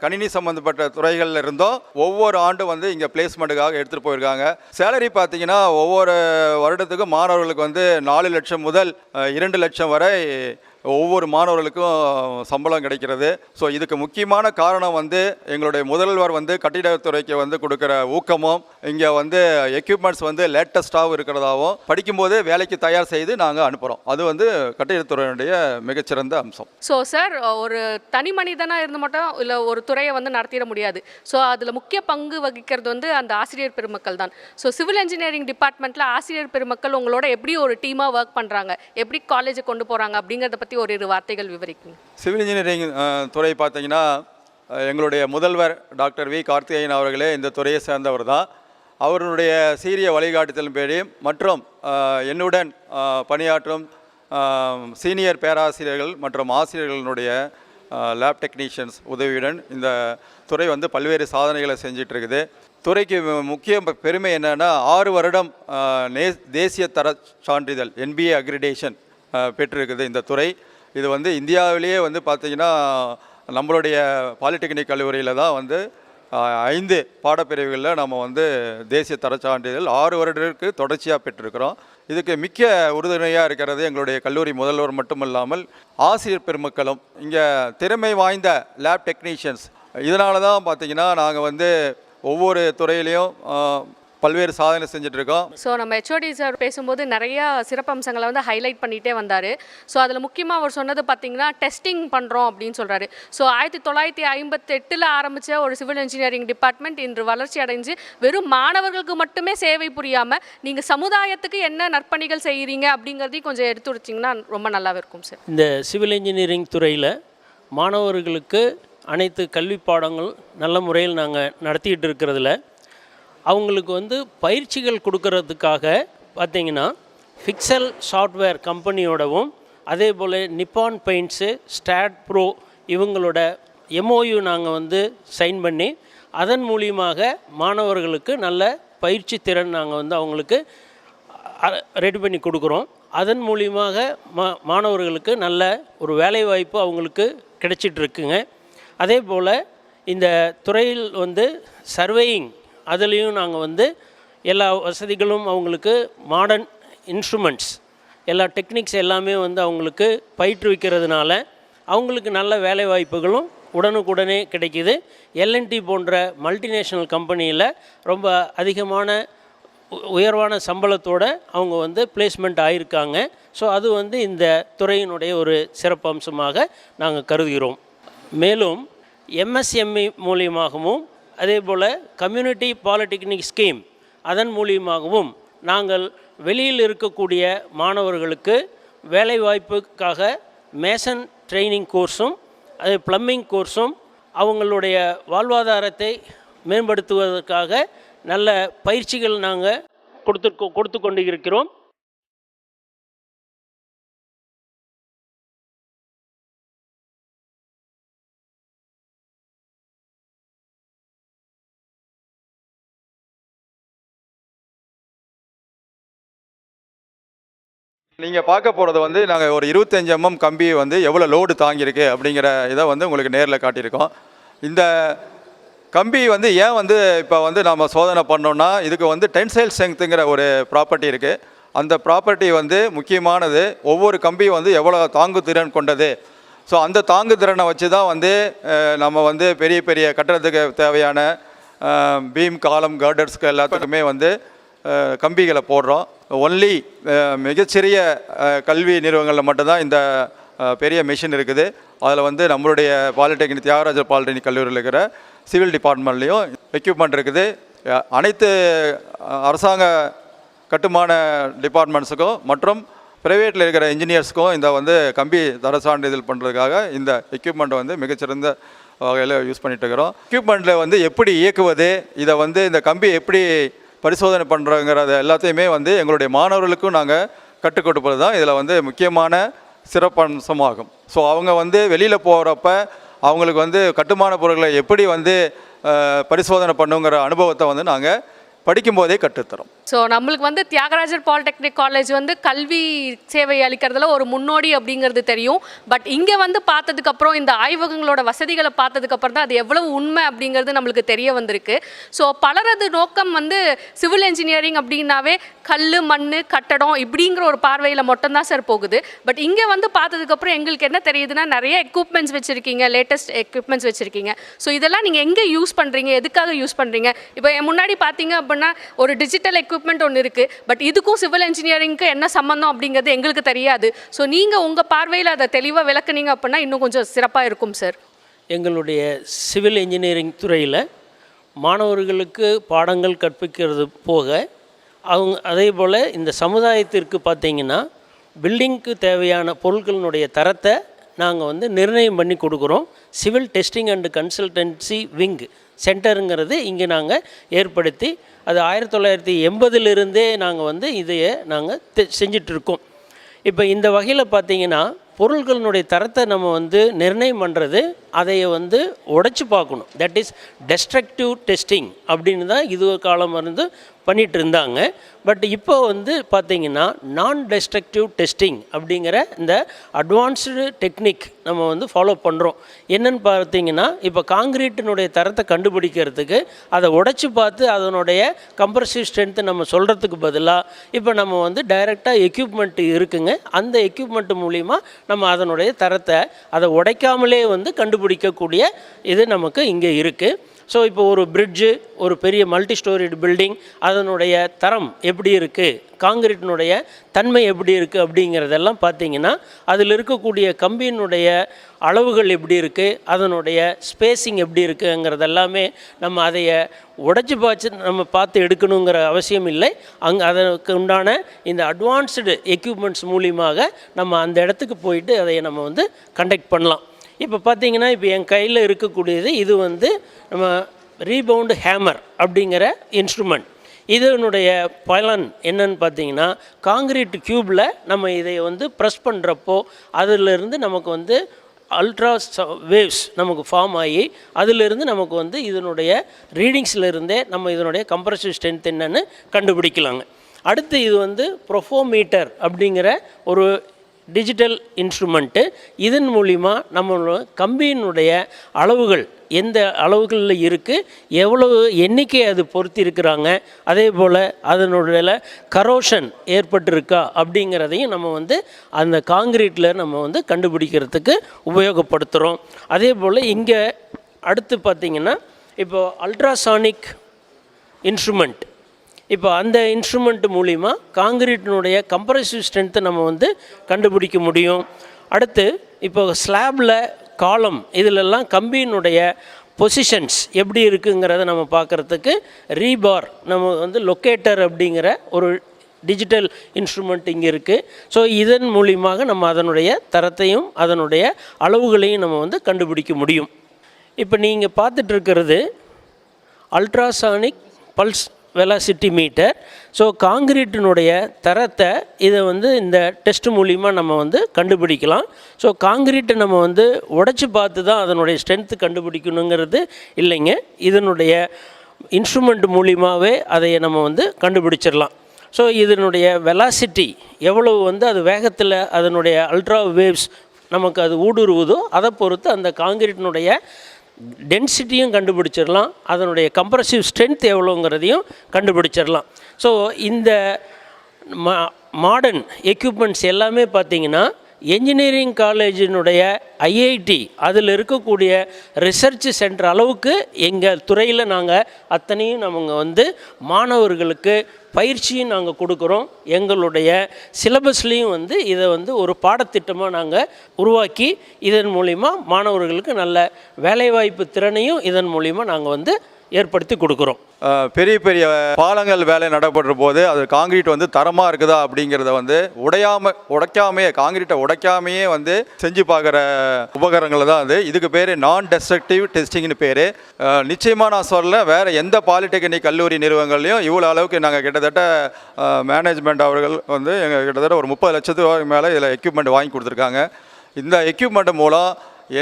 கணினி சம்மந்தப்பட்ட துறைகளில் இருந்தும் ஒவ்வொரு ஆண்டும் வந்து இங்கே பிளேஸ்மெண்ட்டுக்காக எடுத்துகிட்டு போயிருக்காங்க. சேலரி பார்த்தீங்கன்னா ஒவ்வொரு வருடத்துக்கும் மாணவர்களுக்கு வந்து 4 லட்சம் முதல் 2 லட்சம் வரை ஒவ்வொரு மாணவர்களுக்கும் சம்பளம் கிடைக்கிறது. ஸோ இதுக்கு முக்கியமான காரணம் வந்து எங்களுடைய முதல்வர் வந்து கட்டிடத்துறைக்கு வந்து கொடுக்குற ஊக்கமும், இங்கே வந்து எக்யூப்மெண்ட்ஸ் வந்து லேட்டஸ்ட்டாகவும் இருக்கிறதாகவும், படிக்கும்போது வேலைக்கு தயார் செய்து நாங்கள் அனுப்புகிறோம். அது வந்து கட்டிடத்துறையினுடைய மிகச்சிறந்த அம்சம். ஸோ சார், ஒரு தனி மனிதனாக இருந்து மட்டும் இல்லை ஒரு துறையை வந்து நடத்திட முடியாது. ஸோ அதில் முக்கிய பங்கு வகிக்கிறது வந்து அந்த ஆசிரியர் பெருமக்கள் தான். ஸோ சிவில் இன்ஜினியரிங் டிபார்ட்மெண்ட்டில் ஆசிரியர் பெருமக்கள் உங்களோட எப்படி ஒரு டீமாக ஒர்க் பண்ணுறாங்க, எப்படி காலேஜை கொண்டு போகிறாங்க அப்படிங்கிறத பற்றி ஒரு இரு வார்த்தைகள் விவரிக்குங்க. சிவில் இன்ஜினியரிங் துறை பார்த்தீங்கன்னா எங்களுடைய முதல்வர் டாக்டர் வி கார்த்திகேயன் அவர்களே இந்த துறையை சேர்ந்தவர் தான். அவருடைய சீரிய வழிகாட்டுதலின் பேரில் மற்றும் என்னுடன் பணியாற்றும் சீனியர் பேராசிரியர்கள் மற்றும் ஆசிரியர்களுடைய லேப் டெக்னீஷியன்ஸ் உதவியுடன் இந்த துறை வந்து பல்வேறு சாதனைகளை செஞ்சிட்ருக்குது. துறைக்கு முக்கிய பெருமை என்னென்னா 6 வருடம் தேசிய தர சான்றிதழ் NBA அக்ரிடேஷன் பெற்றிருக்குது இந்த துறை. இது வந்து இந்தியாவிலேயே வந்து பார்த்திங்கன்னா நம்மளுடைய பாலிடெக்னிக் கல்லூரியில் தான் வந்து 5 பாடப்பிரிவுகளில் நம்ம வந்து தேசிய தர சான்றிதழ் 6 வருடத்திற்கு தொடர்ச்சியாக பெற்றிருக்கிறோம். இதுக்கு மிக்க உறுதுணையாக இருக்கிறது எங்களுடைய கல்லூரி முதல்வர் மட்டுமல்லாமல் ஆசிரியர் பெருமக்களும், இங்கே திறமை வாய்ந்த லேப் டெக்னீஷியன்ஸ். இதனால தான் பார்த்திங்கன்னா நாங்கள் வந்து ஒவ்வொரு துறையிலையும் பல்வேறு சாதனை செஞ்சிட்ருக்கோம். ஸோ நம்ம HOD சார் பேசும்போது நிறையா சிறப்பம்சங்களை வந்து ஹைலைட் பண்ணிகிட்டே வந்தார். ஸோ அதில் முக்கியமாக அவர் சொன்னது பார்த்திங்கன்னா டெஸ்டிங் பண்ணுறோம் அப்படின்னு சொல்கிறாரு. ஸோ 1958 ஆரம்பித்த ஒரு சிவில் இன்ஜினியரிங் டிபார்ட்மெண்ட் இன்று வளர்ச்சி அடைஞ்சு வெறும் மாணவர்களுக்கு மட்டுமே சேவை புரியாமல் நீங்கள் சமுதாயத்துக்கு என்ன நற்பணிகள் செய்கிறீங்க அப்படிங்கிறதையும் கொஞ்சம் எடுத்து வச்சிங்கன்னா ரொம்ப நல்லாவே இருக்கும் சார். இந்த சிவில் இன்ஜினியரிங் துறையில் மாணவர்களுக்கு அனைத்து கல்வி பாடங்கள் நல்ல முறையில் நாங்கள் நடத்திக்கிட்டு இருக்கிறதுல அவங்களுக்கு வந்து பயிற்சிகள் கொடுக்கறதுக்காக பார்த்திங்கன்னா ஃபிக்சல் சாஃப்ட்வேர் கம்பெனியோடவும் அதே போல் நிப்பான் பெயிண்ட்ஸு ஸ்டாட் ப்ரோ இவங்களோட MOU நாங்கள் வந்து சைன் பண்ணி அதன் மூலியமாக மாணவர்களுக்கு நல்ல பயிற்சி திறன் நாங்கள் வந்து அவங்களுக்கு ரெடி பண்ணி கொடுக்குறோம். அதன் மூலியமாக மாணவர்களுக்கு நல்ல ஒரு வேலைவாய்ப்பு அவங்களுக்கு கிடைச்சிட்ருக்குங்க. அதே போல் இந்த துறையில் வந்து சர்வேயிங் அதுலேயும் நாங்கள் வந்து எல்லா வசதிகளும் அவங்களுக்கு மாடர்ன் இன்ஸ்ட்ருமெண்ட்ஸ் எல்லா டெக்னிக்ஸ் எல்லாமே வந்து அவங்களுக்கு பயிற்றுவிக்கிறதுனால அவங்களுக்கு நல்ல வேலை வாய்ப்புகளும் உடனுக்குடனே கிடைக்கிது. L&T போன்ற மல்டிநேஷ்னல் கம்பெனியில் ரொம்ப அதிகமான உயர்வான சம்பளத்தோடு அவங்க வந்து பிளேஸ்மெண்ட் ஆகியிருக்காங்க. ஸோ அது வந்து இந்த துறையினுடைய ஒரு சிறப்பம்சமாக நாங்கள் கருதுகிறோம். மேலும் MSME மூலியமாகவும் அதே போல் கம்யூனிட்டி பாலிடெக்னிக் ஸ்கீம் அதன் மூலியமாகவும் நாங்கள் வெளியில் இருக்கக்கூடிய மாணவர்களுக்கு வேலைவாய்ப்புக்காக மேசன் ட்ரைனிங் கோர்ஸும் அதே ப்ளம்பிங் கோர்ஸும் அவங்களுடைய வாழ்வாதாரத்தை மேம்படுத்துவதற்காக நல்ல பயிற்சிகள் நாங்கள் கொடுத்து கொண்டு இருக்கிறோம். நீங்கள் பார்க்க போகிறது வந்து நாங்கள் ஒரு 25 mm கம்பி வந்து எவ்வளோ லோடு தாங்கியிருக்கு அப்படிங்கிற இதை வந்து உங்களுக்கு நேரில் காட்டியிருக்கோம். இந்த கம்பி வந்து ஏன் வந்து இப்போ வந்து நம்ம சோதனை பண்ணோன்னா இதுக்கு வந்து டென்சைல் ஸ்ட்ரெங்க்த்துங்கிற ஒரு ப்ராப்பர்ட்டி இருக்குது. அந்த ப்ராப்பர்ட்டி வந்து முக்கியமானது. ஒவ்வொரு கம்பி வந்து எவ்வளோ தாங்கு திறன் கொண்டது. ஸோ அந்த தாங்கு திறனை வச்சு தான் வந்து நம்ம வந்து பெரிய பெரிய கட்டடத்துக்கு தேவையான பீம் காலம் கார்டர்ஸ்க்கு எல்லாத்துக்குமே வந்து கம்பிகளை போடுறோம். ஒன்லி மிகச்சிறிய கல்வி நிறுவனங்களில் மட்டும்தான் இந்த பெரிய மிஷின் இருக்குது. அதில் வந்து நம்மளுடைய பாலிடெக்னிக் தியாகராஜர் பாலிடெக்னிக் கல்லூரியில் இருக்கிற சிவில் டிபார்ட்மெண்ட்லேயும் எக்யூப்மெண்ட் இருக்குது. அனைத்து அரசாங்க கட்டுமான டிபார்ட்மெண்ட்ஸுக்கும் மற்றும் ப்ரைவேட்டில் இருக்கிற இன்ஜினியர்ஸுக்கும் இந்த வந்து கம்பி தர சான்றிதழ் பண்ணுறதுக்காக இந்த எக்யூப்மெண்ட்டை வந்து மிகச்சிறந்த வகையில் யூஸ் பண்ணிட்டு இருக்கிறோம். எக்யூப்மெண்ட்டில் வந்து எப்படி இயக்குவது, இதை வந்து இந்த கம்பி எப்படி பரிசோதனை பண்ணுறோங்கிறத எல்லாத்தையுமே வந்து எங்களுடைய மாணவர்களுக்கும் நாங்கள் கற்றுக் கொடுப்பது தான் இதில் வந்து முக்கியமான சிறப்பம்சமாகும். ஸோ அவங்க வந்து வெளியில் போகிறப்ப அவங்களுக்கு வந்து கட்டுமான பொருட்களை எப்படி வந்து பரிசோதனை பண்ணுங்கிற அனுபவத்தை வந்து நாங்கள் படிக்கும்போதே கற்றுத்தரோம். ஸோ நம்மளுக்கு வந்து தியாகராஜர் பாலிடெக்னிக் காலேஜ் வந்து கல்வி சேவை அளிக்கிறதுல ஒரு முன்னோடி அப்படிங்கிறது தெரியும். பட் இங்கே வந்து பார்த்ததுக்கப்புறம் இந்த ஆய்வகங்களோட வசதிகளை பார்த்ததுக்கப்புறம் தான் அது எவ்வளவு உண்மை அப்படிங்கிறது நம்மளுக்கு தெரிய வந்திருக்கு. ஸோ பலரது நோக்கம் வந்து சிவில் இன்ஜினியரிங் அப்படின்னாவே கல் மண் கட்டடம் இப்படிங்கிற ஒரு பார்வையில் மட்டும்தான் சார் போகுது. பட் இங்கே வந்து பார்த்ததுக்கப்புறம் எங்களுக்கு என்ன தெரியுதுன்னா நிறைய எக்யூப்மெண்ட்ஸ் வச்சுருக்கீங்க, லேட்டஸ்ட் எக்யூப்மெண்ட்ஸ் வச்சுருக்கீங்க. ஸோ இதெல்லாம் நீங்கள் எங்கே யூஸ் பண்ணுறீங்க, எதுக்காக யூஸ் பண்ணுறீங்க? இப்போ என் முன்னாடி பார்த்தீங்க அப்படின்னா ஒரு டிஜிட்டல் எக்யூப்மெண்ட் ஒன்று இருக்குது. பட் இதுக்கும் சிவில் இன்ஜினியரிங்க்கு என்ன சம்மந்தம் அப்படிங்கிறது எங்களுக்கு தெரியாது. ஸோ நீங்கள் உங்கள் பார்வையில் அதை தெளிவாக விளக்குனீங்க அப்படின்னா இன்னும் கொஞ்சம் சிறப்பாக இருக்கும் சார். எங்களுடைய சிவில் இன்ஜினியரிங் துறையில் மாணவர்களுக்கு பாடங்கள் கற்பிக்கிறது போக அதே போல் இந்த சமுதாயத்திற்கு பார்த்திங்கன்னா பில்டிங்க்கு தேவையான பொருட்களினுடைய தரத்தை நாங்கள் வந்து நிர்ணயம் பண்ணி கொடுக்குறோம். Civil testing and consultancy wing சென்டருங்கிறது இங்கே நாங்கள் ஏற்படுத்தி அது 1980 நாங்கள் வந்து இதையை நாங்கள் செஞ்சிட்ருக்கோம். இப்போ இந்த வகையில் பார்த்திங்கன்னா பொருட்களினுடைய தரத்தை நம்ம வந்து நிர்ணயம் பண்ணுறது அதையை வந்து உடைச்சி பார்க்கணும். தட் இஸ் டெஸ்ட்ரக்டிவ் டெஸ்டிங் அப்படின்னு தான் இது காலம் இருந்து பண்ணிகிட்டு இருந்தாங்க. பட் இப்போ வந்து பார்த்திங்கன்னா நான் டெஸ்ட்ரக்டிவ் டெஸ்டிங் அப்படிங்கிற இந்த அட்வான்ஸ்டு டெக்னிக் நம்ம வந்து ஃபாலோ பண்ணுறோம். என்னென்னு பார்த்திங்கன்னா இப்போ காங்கிரீட்டினுடைய தரத்தை கண்டுபிடிக்கிறதுக்கு அதை உடைச்சி பார்த்து அதனுடைய கம்ப்ரசிவ் ஸ்ட்ரென்த்து நம்ம சொல்கிறதுக்கு பதிலாக இப்போ நம்ம வந்து டைரெக்டாக எக்யூப்மெண்ட் இருக்குங்க, அந்த எக்யூப்மெண்ட் மூலிமா நம்ம அதனுடைய தரத்தை அதை உடைக்காமலே வந்து கண்டுபிடிக்கக்கூடிய இது நமக்கு இங்கே இருக்குது. ஸோ இப்போ ஒரு பிரிட்ஜு, ஒரு பெரிய மல்டி ஸ்டோரிடு பில்டிங், அதனுடைய தரம் எப்படி இருக்குது, காங்கிரீட்டினுடைய தன்மை எப்படி இருக்குது அப்படிங்கிறதெல்லாம் பார்த்திங்கன்னா அதில் இருக்கக்கூடிய கம்பியினுடைய அளவுகள் எப்படி இருக்குது, அதனுடைய ஸ்பேஸிங் எப்படி இருக்குங்கிறதெல்லாமே நம்ம அதையை உடைச்சி நம்ம பார்த்து எடுக்கணுங்கிற அவசியம் இல்லை. அதற்கு உண்டான இந்த அட்வான்ஸ்டு எக்யூப்மெண்ட்ஸ் மூலியமாக நம்ம அந்த இடத்துக்கு போயிட்டு அதை நம்ம வந்து கண்டக்ட் பண்ணலாம். இப்போ பார்த்திங்கன்னா இப்போ என் கையில் இருக்கக்கூடியது இது வந்து நம்ம ரீபவுண்டு ஹேமர் அப்படிங்கிற இன்ஸ்ட்ருமெண்ட். இதனுடைய பலன் என்னன்னு பார்த்திங்கன்னா காங்கிரீட் க்யூப்பில் நம்ம இதை வந்து ப்ரெஸ் பண்ணுறப்போ அதிலிருந்து நமக்கு வந்து அல்ட்ரா வேவ்ஸ் நமக்கு ஃபார்ம் ஆகி அதிலிருந்து நமக்கு வந்து இதனுடைய ரீடிங்ஸ்லேருந்தே நம்ம இதனுடைய கம்ப்ரசிவ் ஸ்ட்ரென்த் என்னன்னு கண்டுபிடிக்கலாங்க. அடுத்து இது வந்து ப்ரொஃபோமீட்டர் அப்படிங்கிற ஒரு டிஜிட்டல் இன்ஸ்ட்ருமெண்ட்டு. இதன் மூலிமா நம்ம கம்பியினுடைய அளவுகள் எந்த அளவுகளில் இருக்குது, எவ்வளவு எண்ணிக்கை அது பொருத்தி இருக்கிறாங்க, அதே போல் அதனுடைய கரோஷன் ஏற்பட்டிருக்கா அப்படிங்கிறதையும் நம்ம வந்து அந்த காங்கிரீட்டில் நம்ம வந்து கண்டுபிடிக்கிறதுக்கு உபயோகப்படுத்துகிறோம். அதே போல் இங்கே அடுத்து பார்த்திங்கன்னா இப்போ அல்ட்ராசானிக் இன்ஸ்ட்ருமெண்ட், இப்போ அந்த இன்ஸ்ட்ருமெண்ட் மூலிமா காங்கிரீட்டினுடைய கம்ப்ரசிவ் ஸ்ட்ரென்த்தை நம்ம வந்து கண்டுபிடிக்க முடியும். அடுத்து இப்போ ஸ்லாபில் காலம் இதிலெல்லாம் கம்பியினுடைய பொசிஷன்ஸ் எப்படி இருக்குங்கிறத நம்ம பார்க்குறதுக்கு ரீபார் நம்ம வந்து லொக்கேட்டர் அப்படிங்கிற ஒரு டிஜிட்டல் இன்ஸ்ட்ருமெண்ட் இங்கே இருக்குது. ஸோ இதன் மூலியமாக நம்ம அதனுடைய தரத்தையும் அதனுடைய அளவுகளையும் நம்ம வந்து கண்டுபிடிக்க முடியும். இப்போ நீங்கள் பார்த்துட்ருக்கிறது ultrasonic pulse velocity meter. So காங்கிரீட்டினுடைய தரத்தை இதை வந்து இந்த டெஸ்ட் மூலிமா நம்ம வந்து கண்டுபிடிக்கலாம். ஸோ காங்கிரீட்டை நம்ம வந்து உடைச்சி பார்த்து தான் அதனுடைய ஸ்ட்ரென்த்து கண்டுபிடிக்கணுங்கிறது இல்லைங்க, இதனுடைய இன்ஸ்ட்ருமெண்ட் மூலிமாவே அதை நம்ம வந்து கண்டுபிடிச்சிடலாம். ஸோ இதனுடைய வெலாசிட்டி எவ்வளவு வந்து அது வேகத்தில் அதனுடைய அல்ட்ரா வேவ்ஸ் நமக்கு அது ஊடுருவுதோ அதை பொறுத்து அந்த காங்கிரீட்டினுடைய டென்சிட்டியும் கண்டுபிடிச்சிடலாம், அதனுடைய கம்ப்ரசிவ் ஸ்ட்ரென்த் எவ்வளோங்கிறதையும் கண்டுபிடிச்சிடலாம். ஸோ இந்த மாடர்ன் எக்யூப்மெண்ட்ஸ் எல்லாமே பார்த்திங்கன்னா என்ஜினியரிங் காலேஜினுடைய ஐஐடி அதில் இருக்கக்கூடிய ரிசர்ச் சென்டர் அளவுக்கு எங்கள் துறையில் நாங்கள் அத்தனையும் நம்ம வந்து மாணவர்களுக்கு பயிற்சியும் நாங்கள் கொடுக்குறோம். எங்களுடைய சிலபஸ்லேயும் வந்து இதை வந்து ஒரு பாடத்திட்டமாக நாங்கள் உருவாக்கி இதன் மூலிமா மாணவர்களுக்கு நல்ல வேலைவாய்ப்பு திறனையும் இதன் மூலிமா நாங்கள் வந்து ஏற்படுத்தி கொடுக்குறோம். பெரிய பெரிய பாலங்கள் வேலை நடைபெற்ற போது அது காங்கிரீட் வந்து தரமாக இருக்குதா அப்படிங்கிறத வந்து உடைக்காமையே காங்கிரீட்டை உடைக்காமையே வந்து செஞ்சு பார்க்குற உபகரணங்கள் தான் அது. இதுக்கு பேர் நான் டெஸ்ட்ரக்டிவ் டெஸ்டிங்னு பேர். நிச்சயமாக நான் சொல்ல வேறு எந்த பாலிடெக்னிக் கல்லூரி நிறுவனங்கள்லையும் இவ்வளோ அளவுக்கு நாங்கள் கிட்டத்தட்ட மேனேஜ்மெண்ட் அவர்கள் வந்து எங்கள் கிட்டத்தட்ட ஒரு 30 லட்சத்துக்கு மேலே இதில் எக்யூப்மெண்ட் வாங்கி கொடுத்துருக்காங்க. இந்த எக்யூப்மெண்ட் மூலம்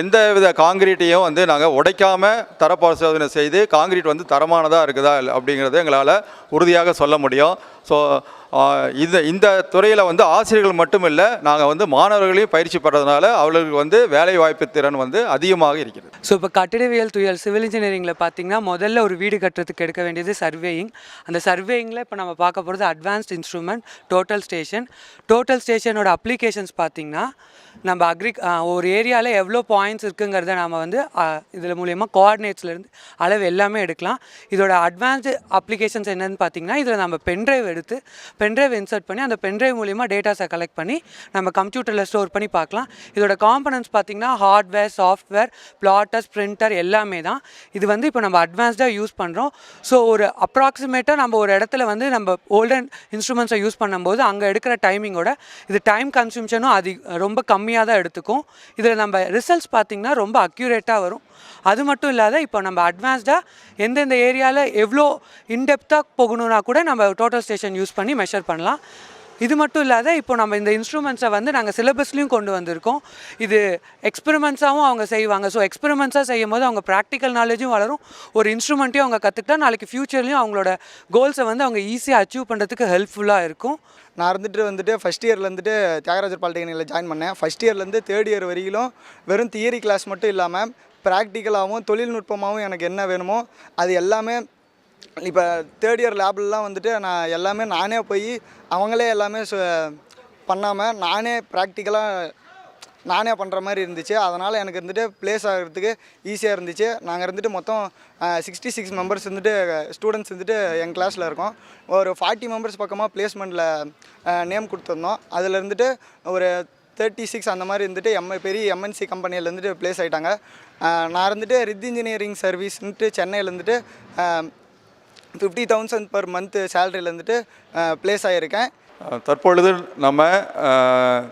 எந்த வித காங்கிரீட்டையும் வந்து நாங்கள் உடைக்காமல் தர பரிசோதனை செய்து காங்கிரீட் வந்து தரமானதாக இருக்குதா அப்படிங்கிறத எங்களால் உறுதியாக சொல்ல முடியும். ஸோ இந்த துறையில் வந்து ஆசிரியர்கள் மட்டும் இல்லை, நாங்கள் வந்து மாணவர்களையும் பயிற்சி பெறதுனால அவர்களுக்கு வந்து வேலை வாய்ப்பு திறன் வந்து அதிகமாக இருக்கிறது. ஸோ இப்போ கட்டிடவியல் துறையில் சிவில் இன்ஜினியரிங்கில் பார்த்தீங்கன்னா முதல்ல ஒரு வீடு கட்டுறதுக்கு எடுக்க வேண்டியது சர்வேயிங். அந்த சர்வேயிங்கில் இப்போ நம்ம பார்க்க போகிறது advanced instrument total station. Total ஸ்டேஷனோட அப்ளிகேஷன்ஸ் பார்த்திங்கன்னா நம்ம ஒரு ஏரியாவில் எவ்வளோ பாயிண்ட்ஸ் இருக்குங்கிறத நம்ம வந்து இதில் மூலயமா கோஆர்டினேட்ஸ்லேருந்து அளவு எல்லாமே எடுக்கலாம். இதோட அட்வான்ஸ்டு அப்ளிகேஷன்ஸ் என்னென்னு பார்த்தீங்கன்னா, இதில் நம்ம பென்ட்ரைவ் எடுத்து பென்ட்ரைவ் இன்சர்ட் பண்ணி அந்த பென்ட்ரைவ் மூலிமா டேட்டாஸை கலெக்ட் பண்ணி நம்ம கம்ப்யூட்டரில் ஸ்டோர் பண்ணி பார்க்கலாம். இதோட காம்பனன்ட்ஸ் பார்த்திங்கன்னா ஹார்ட்வேர், சாஃப்ட்வேர், பிளாட்டர்ஸ், பிரிண்டர் எல்லாமே தான். இது வந்து இப்போ நம்ம அட்வான்ஸ்டாக யூஸ் பண்ணுறோம். ஸோ ஒரு அப்ராக்சிமேட்டாக நம்ம ஒரு இடத்துல வந்து நம்ம ஓல்டன் இன்ஸ்ட்ருமெண்ட்ஸை யூஸ் பண்ணும்போது அங்கே எடுக்கிற டைமிங்கோட இது டைம் கன்சம்ஷனும் ரொம்ப கம்மியாக தான் எடுத்துக்கும். இதில் நம்ம ரிசல்ட்ஸ் பார்த்திங்கன்னா ரொம்ப அக்யூரேட்டாக வரும். அது மட்டும் இல்லாத இப்போ நம்ம அட்வான்ஸ்டாக எந்தெந்த ஏரியாவில் எவ்வளோ இன்டெப்த்தாக போகணுன்னா கூட நம்ம டோட்டல் ஸ்டேஷன் யூஸ் பண்ணி மெஷர் பண்ணலாம். இது மட்டும் இல்லாத இப்போ நம்ம இந்த இன்ஸ்ட்ருமெண்ட்ஸை வந்து நாங்கள் சிலபஸ்லையும் கொண்டு வந்திருக்கோம். இது எக்ஸ்பெரிமெண்ட்ஸாகவும் அவங்க செய்வாங்க. ஸோ எக்ஸ்பெரிமெண்ட்ஸாக செய்யும் போது அவங்க ப்ராக்டிக்கல் நாலேஜும் வளரும், ஒரு இன்ஸ்ட்ருமெண்ட்டையும் அவங்க கற்றுக்கிட்டா நாளைக்கு ஃப்யூச்சர்லேயும் அவங்களோட கோல்ஸை வந்து அவங்க ஈஸியாக அச்சீவ் பண்ணுறதுக்கு ஹெல்ப்ஃபுல்லாக இருக்கும். நான் வந்துட்டு ஃபஸ்ட் இயர்லேருந்துட்டு தியாகராஜர் பாலிடெக்னிக்கில் ஜாயின் பண்ணேன். ஃபஸ்ட் இயர்லேருந்து தேர்ட் இயர் வரையிலும் வெறும் தியரி கிளாஸ் மட்டும் இல்லாமல் ப்ராக்டிக்கலாகவும் தொழில்நுட்பமாகவும் எனக்கு என்ன வேணுமோ அது எல்லாமே இப்போ தேர்ட் இயர் லேப்லலாம் வந்துட்டு நான் எல்லாமே நானே போய் அவங்களே எல்லாமே பண்ணாமல் நானே ப்ராக்டிக்கலாக நானே பண்ணுற மாதிரி இருந்துச்சு. அதனால் எனக்கு வந்துட்டு ப்ளேஸ் ஆகிறதுக்கு ஈஸியாக இருந்துச்சு. நாங்கள் இருந்துட்டு மொத்தம் 66 மெம்பர்ஸ் வந்துட்டு ஸ்டூடெண்ட்ஸ் வந்துட்டு எங்கள் கிளாஸில் இருக்கோம். ஒரு 40 மெம்பர்ஸ் பக்கமாக ப்ளேஸ்மெண்ட்டில் நேம் கொடுத்துருந்தோம். அதில் இருந்துட்டு ஒரு 36 அந்த மாதிரி இருந்துட்டு பெரிய எம்என்சி கம்பெனியில் இருந்துட்டு ப்ளேஸ் ஆகிட்டாங்க. நான் இருந்துட்டு ரித் இன்ஜினியரிங் சர்வீஸ்ன்ட்டு சென்னையில் இருந்துட்டு 50,000 per month சேலரியில் இருந்துட்டு ப்ளேஸ் ஆகியிருக்கேன். தற்பொழுது நம்ம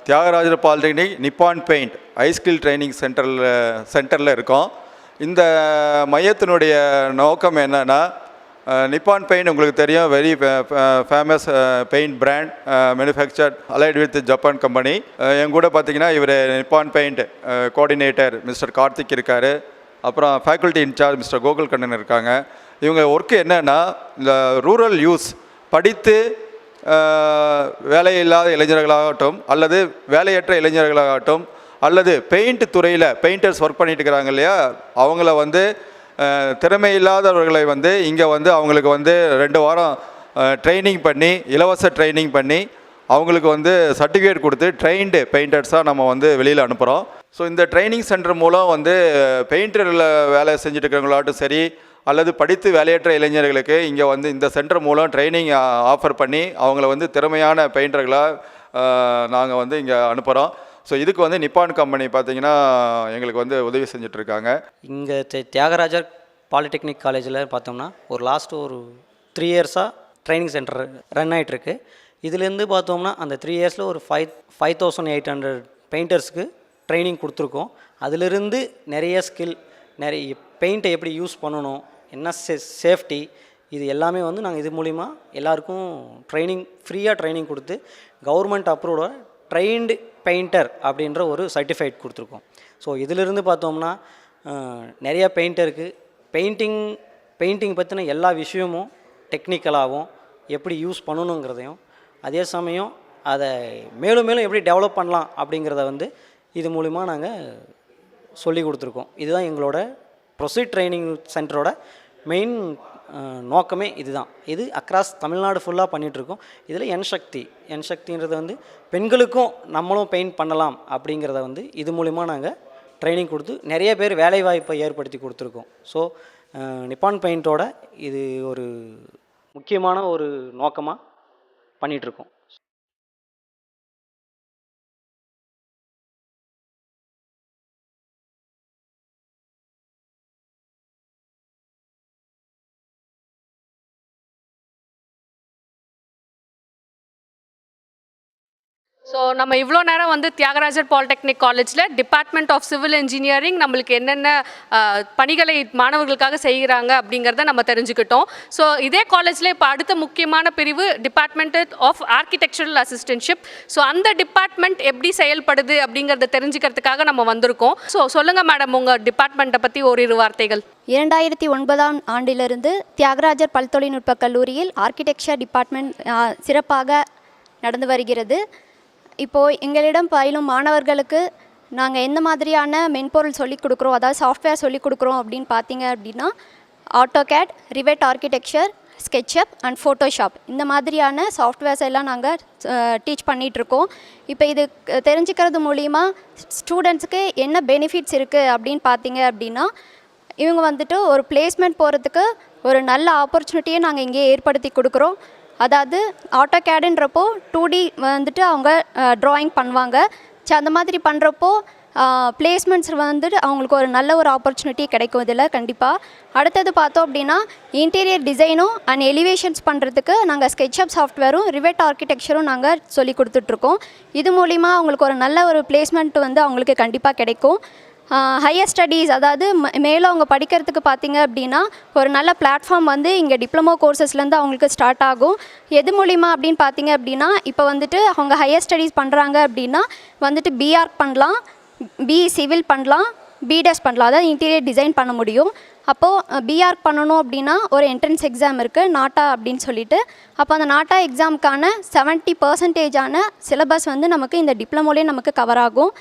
Thyagarajar polytechnic Nippon paint ஹைஸ்கில் training சென்டரில் இருக்கோம். இந்த மையத்தினுடைய நோக்கம் என்னென்னா, நிப்பான் பெயிண்ட் உங்களுக்கு தெரியும், very famous paint brand, manufactured allied with Japan company. என் கூட பார்த்தீங்கன்னா இவர் Nippon paint coordinator mister Karthik இருக்கார். அப்புறம் faculty incharge mister Gokul Kannan இருக்காங்க. இவங்க ஒர்க்கு என்னென்னா, இந்த ரூரல் யூஸ் படித்து வேலையில்லாத இளைஞர்களாகட்டும் அல்லது வேலையற்ற இளைஞர்களாகட்டும் அல்லது பெயிண்ட் துறையில் பெயிண்டர்ஸ் ஒர்க் பண்ணிட்டு இருக்கிறாங்க இல்லையா, அவங்கள வந்து திறமை இல்லாதவர்களை வந்து இங்கே வந்து அவங்களுக்கு வந்து 2 வாரம் ட்ரைனிங் பண்ணி, இலவச ட்ரைனிங் பண்ணி அவங்களுக்கு வந்து சர்டிஃபிகேட் கொடுத்து ட்ரெயின்டு பெயிண்டர்ஸாக நம்ம வந்து வெளியில் அனுப்புகிறோம். ஸோ இந்த ட்ரைனிங் சென்டர் மூலம் வந்து பெயிண்டரில் வேலை செஞ்சுட்டு இருக்கிறவங்களாட்டும் சரி அல்லது படித்து வேலையற்ற இளைஞர்களுக்கு இங்கே வந்து இந்த சென்டர் மூலம் ட்ரைனிங் ஆஃபர் பண்ணி அவங்கள வந்து திறமையான பெயிண்டர்களாக நாங்கள் வந்து இங்கே அனுப்புகிறோம். ஸோ இதுக்கு வந்து நிப்பான் கம்பெனி பார்த்திங்கன்னா எங்களுக்கு வந்து உதவி செஞ்சிட்ருக்காங்க. இங்கே தியாகராஜர் பாலிடெக்னிக் காலேஜில் பார்த்தோம்னா லாஸ்ட் ஒரு 3 இயர்ஸாக ட்ரைனிங் சென்டர் ரன் ஆகிட்டுருக்கு. இதுலேருந்து பார்த்தோம்னா அந்த 3 இயர்ஸில் ஒரு 5,800 பெயிண்டர்ஸ்க்கு ட்ரைனிங் கொடுத்துருக்கோம். அதிலிருந்து நிறைய ஸ்கில், நிறைய பெயிண்ட்டை எப்படி யூஸ் பண்ணணும், என்ன சேஃப்டி, இது எல்லாமே வந்து நாங்கள் இது மூலிமா எல்லாருக்கும் ஃப்ரீயாக ட்ரைனிங் கொடுத்து கவர்மெண்ட் அப்ரூவோட ட்ரெயின்டு பெயிண்டர் அப்படின்ற ஒரு சர்டிஃபைட் கொடுத்துருக்கோம். ஸோ இதிலிருந்து பார்த்தோம்னா நிறைய பெயிண்டருக்கு பெயிண்டிங் பற்றின எல்லா விஷயமும் டெக்னிக்கலாகவும் எப்படி யூஸ் பண்ணணுங்கிறதையும், அதே சமயம் அதை மேலும் எப்படி டெவலப் பண்ணலாம் அப்படிங்கிறத வந்து இது மூலிமா நாங்கள் சொல்லி கொடுத்துருக்கோம். இதுதான் எங்களோட ப்ரொசீட் ட்ரைனிங் சென்டரோட மெயின் நோக்கமே இதுதான். இது அக்ராஸ் தமிழ்நாடு ஃபுல்லாக பண்ணிகிட்ருக்கோம். இதில் என்சக்தின்றது வந்து பெண்களுக்கும் நம்மளும் பெயிண்ட் பண்ணலாம் அப்படிங்கிறத வந்து இது மூலிமா நாங்கள் ட்ரைனிங் கொடுத்து நிறைய பேர் வேலைவாய்ப்பை ஏற்படுத்தி கொடுத்துருக்கோம். ஸோ நிப்பான் பெயிண்டோட இது ஒரு முக்கியமான ஒரு நோக்கமாக பண்ணிகிட்ருக்கோம். ஸோ நம்ம இவ்வளோ நேரம் வந்து தியாகராஜர் பாலிடெக்னிக் காலேஜில் டிபார்ட்மெண்ட் ஆஃப் சிவில் இன்ஜினியரிங் நம்மளுக்கு என்னென்ன பணிகளை மாணவர்களுக்காக செய்கிறாங்க அப்படிங்கிறத நம்ம தெரிஞ்சுக்கிட்டோம். ஸோ இதே காலேஜில் இப்போ அடுத்த முக்கியமான பிரிவு department of architectural assistantship. So அந்த டிபார்ட்மெண்ட் எப்படி செயல்படுது அப்படிங்கிறத தெரிஞ்சுக்கிறதுக்காக நம்ம வந்திருக்கோம். ஸோ சொல்லுங்கள் மேடம், உங்கள் டிபார்ட்மெண்ட்டை பற்றி ஓரிரு வார்த்தைகள். 2009ஆம் ஆண்டிலிருந்து தியாகராஜர் பல்தொழில்நுட்ப கல்லூரியில் ஆர்கிடெக்சர் டிபார்ட்மெண்ட் சிறப்பாக நடந்து வருகிறது. இப்போது எங்களிடம் பயிலும் மாணவர்களுக்கு நாங்கள் எந்த மாதிரியான மென்பொருள் சொல்லிக் கொடுக்குறோம், அதாவது சாஃப்ட்வேர் சொல்லிக் கொடுக்குறோம் அப்படின்னு பார்த்தீங்க அப்படின்னா AutoCAD, rivet architecture, SketchUp and Photoshop இந்த மாதிரியான சாஃப்ட்வேர்ஸ் எல்லாம் நாங்கள் டீச் பண்ணிகிட்ருக்கோம். இப்போ இது தெரிஞ்சுக்கிறது மூலிமா ஸ்டூடெண்ட்ஸுக்கு என்ன பெனிஃபிட்ஸ் இருக்குது அப்படின்னு பார்த்தீங்க அப்படின்னா, இவங்க வந்துட்டு ஒரு பிளேஸ்மெண்ட் போகிறதுக்கு ஒரு நல்ல ஆப்பர்ச்சுனிட்டியை நாங்கள் இங்கே ஏற்படுத்தி கொடுக்குறோம். அதாவது ஆட்டோகேடுன்றப்போ 2D வந்துட்டு அவங்க ட்ராயிங் பண்ணுவாங்க. அந்த மாதிரி பண்ணுறப்போ பிளேஸ்மெண்ட்ஸ் வந்துட்டு அவங்களுக்கு ஒரு நல்ல ஒரு ஆப்பர்ச்சுனிட்டி கிடைக்கும் இதில் கண்டிப்பாக. அடுத்தது பார்த்தோம் அப்படின்னா இன்டீரியர் டிசைனும் அண்ட் எலிவேஷன்ஸ் பண்ணுறதுக்கு நாங்கள் ஸ்கெட்சப் சாஃப்ட்வேரும் ரிவெட் ஆர்கிடெக்சரும் நாங்கள் சொல்லி கொடுத்துட்ருக்கோம். இது மூலிமா அவங்களுக்கு ஒரு நல்ல ஒரு பிளேஸ்மெண்ட் வந்து அவங்களுக்கு கண்டிப்பாக கிடைக்கும். ஹையர் ஸ்டடீஸ், அதாவது மேலே அவங்க படிக்கிறதுக்கு பார்த்தீங்க அப்படின்னா ஒரு நல்ல பிளாட்ஃபார்ம் வந்து இங்கே டிப்ளமோ கோர்சஸ்லேருந்து அவங்களுக்கு ஸ்டார்ட் ஆகும். எது மூலிமா அப்படின்னு பார்த்தீங்க அப்படின்னா, இப்போ வந்துட்டு அவங்க ஹையர் ஸ்டடீஸ் பண்ணுறாங்க அப்படின்னா வந்துட்டு பிஆர்க் பண்ணலாம், பிஇ சிவில் பண்ணலாம், பிடெஸ் பண்ணலாம், அதாவது இன்டீரியர் டிசைன் பண்ண முடியும். அப்போது பிஆர்க் பண்ணணும் அப்படின்னா ஒரு என்ட்ரன்ஸ் எக்ஸாம் இருக்குது நாட்டா அப்படின்னு சொல்லிட்டு. அப்போ அந்த நாட்டா எக்ஸாமுக்கான 70% சிலபஸ் வந்து நமக்கு இந்த டிப்ளமோலேயே நமக்கு கவர் ஆகும்.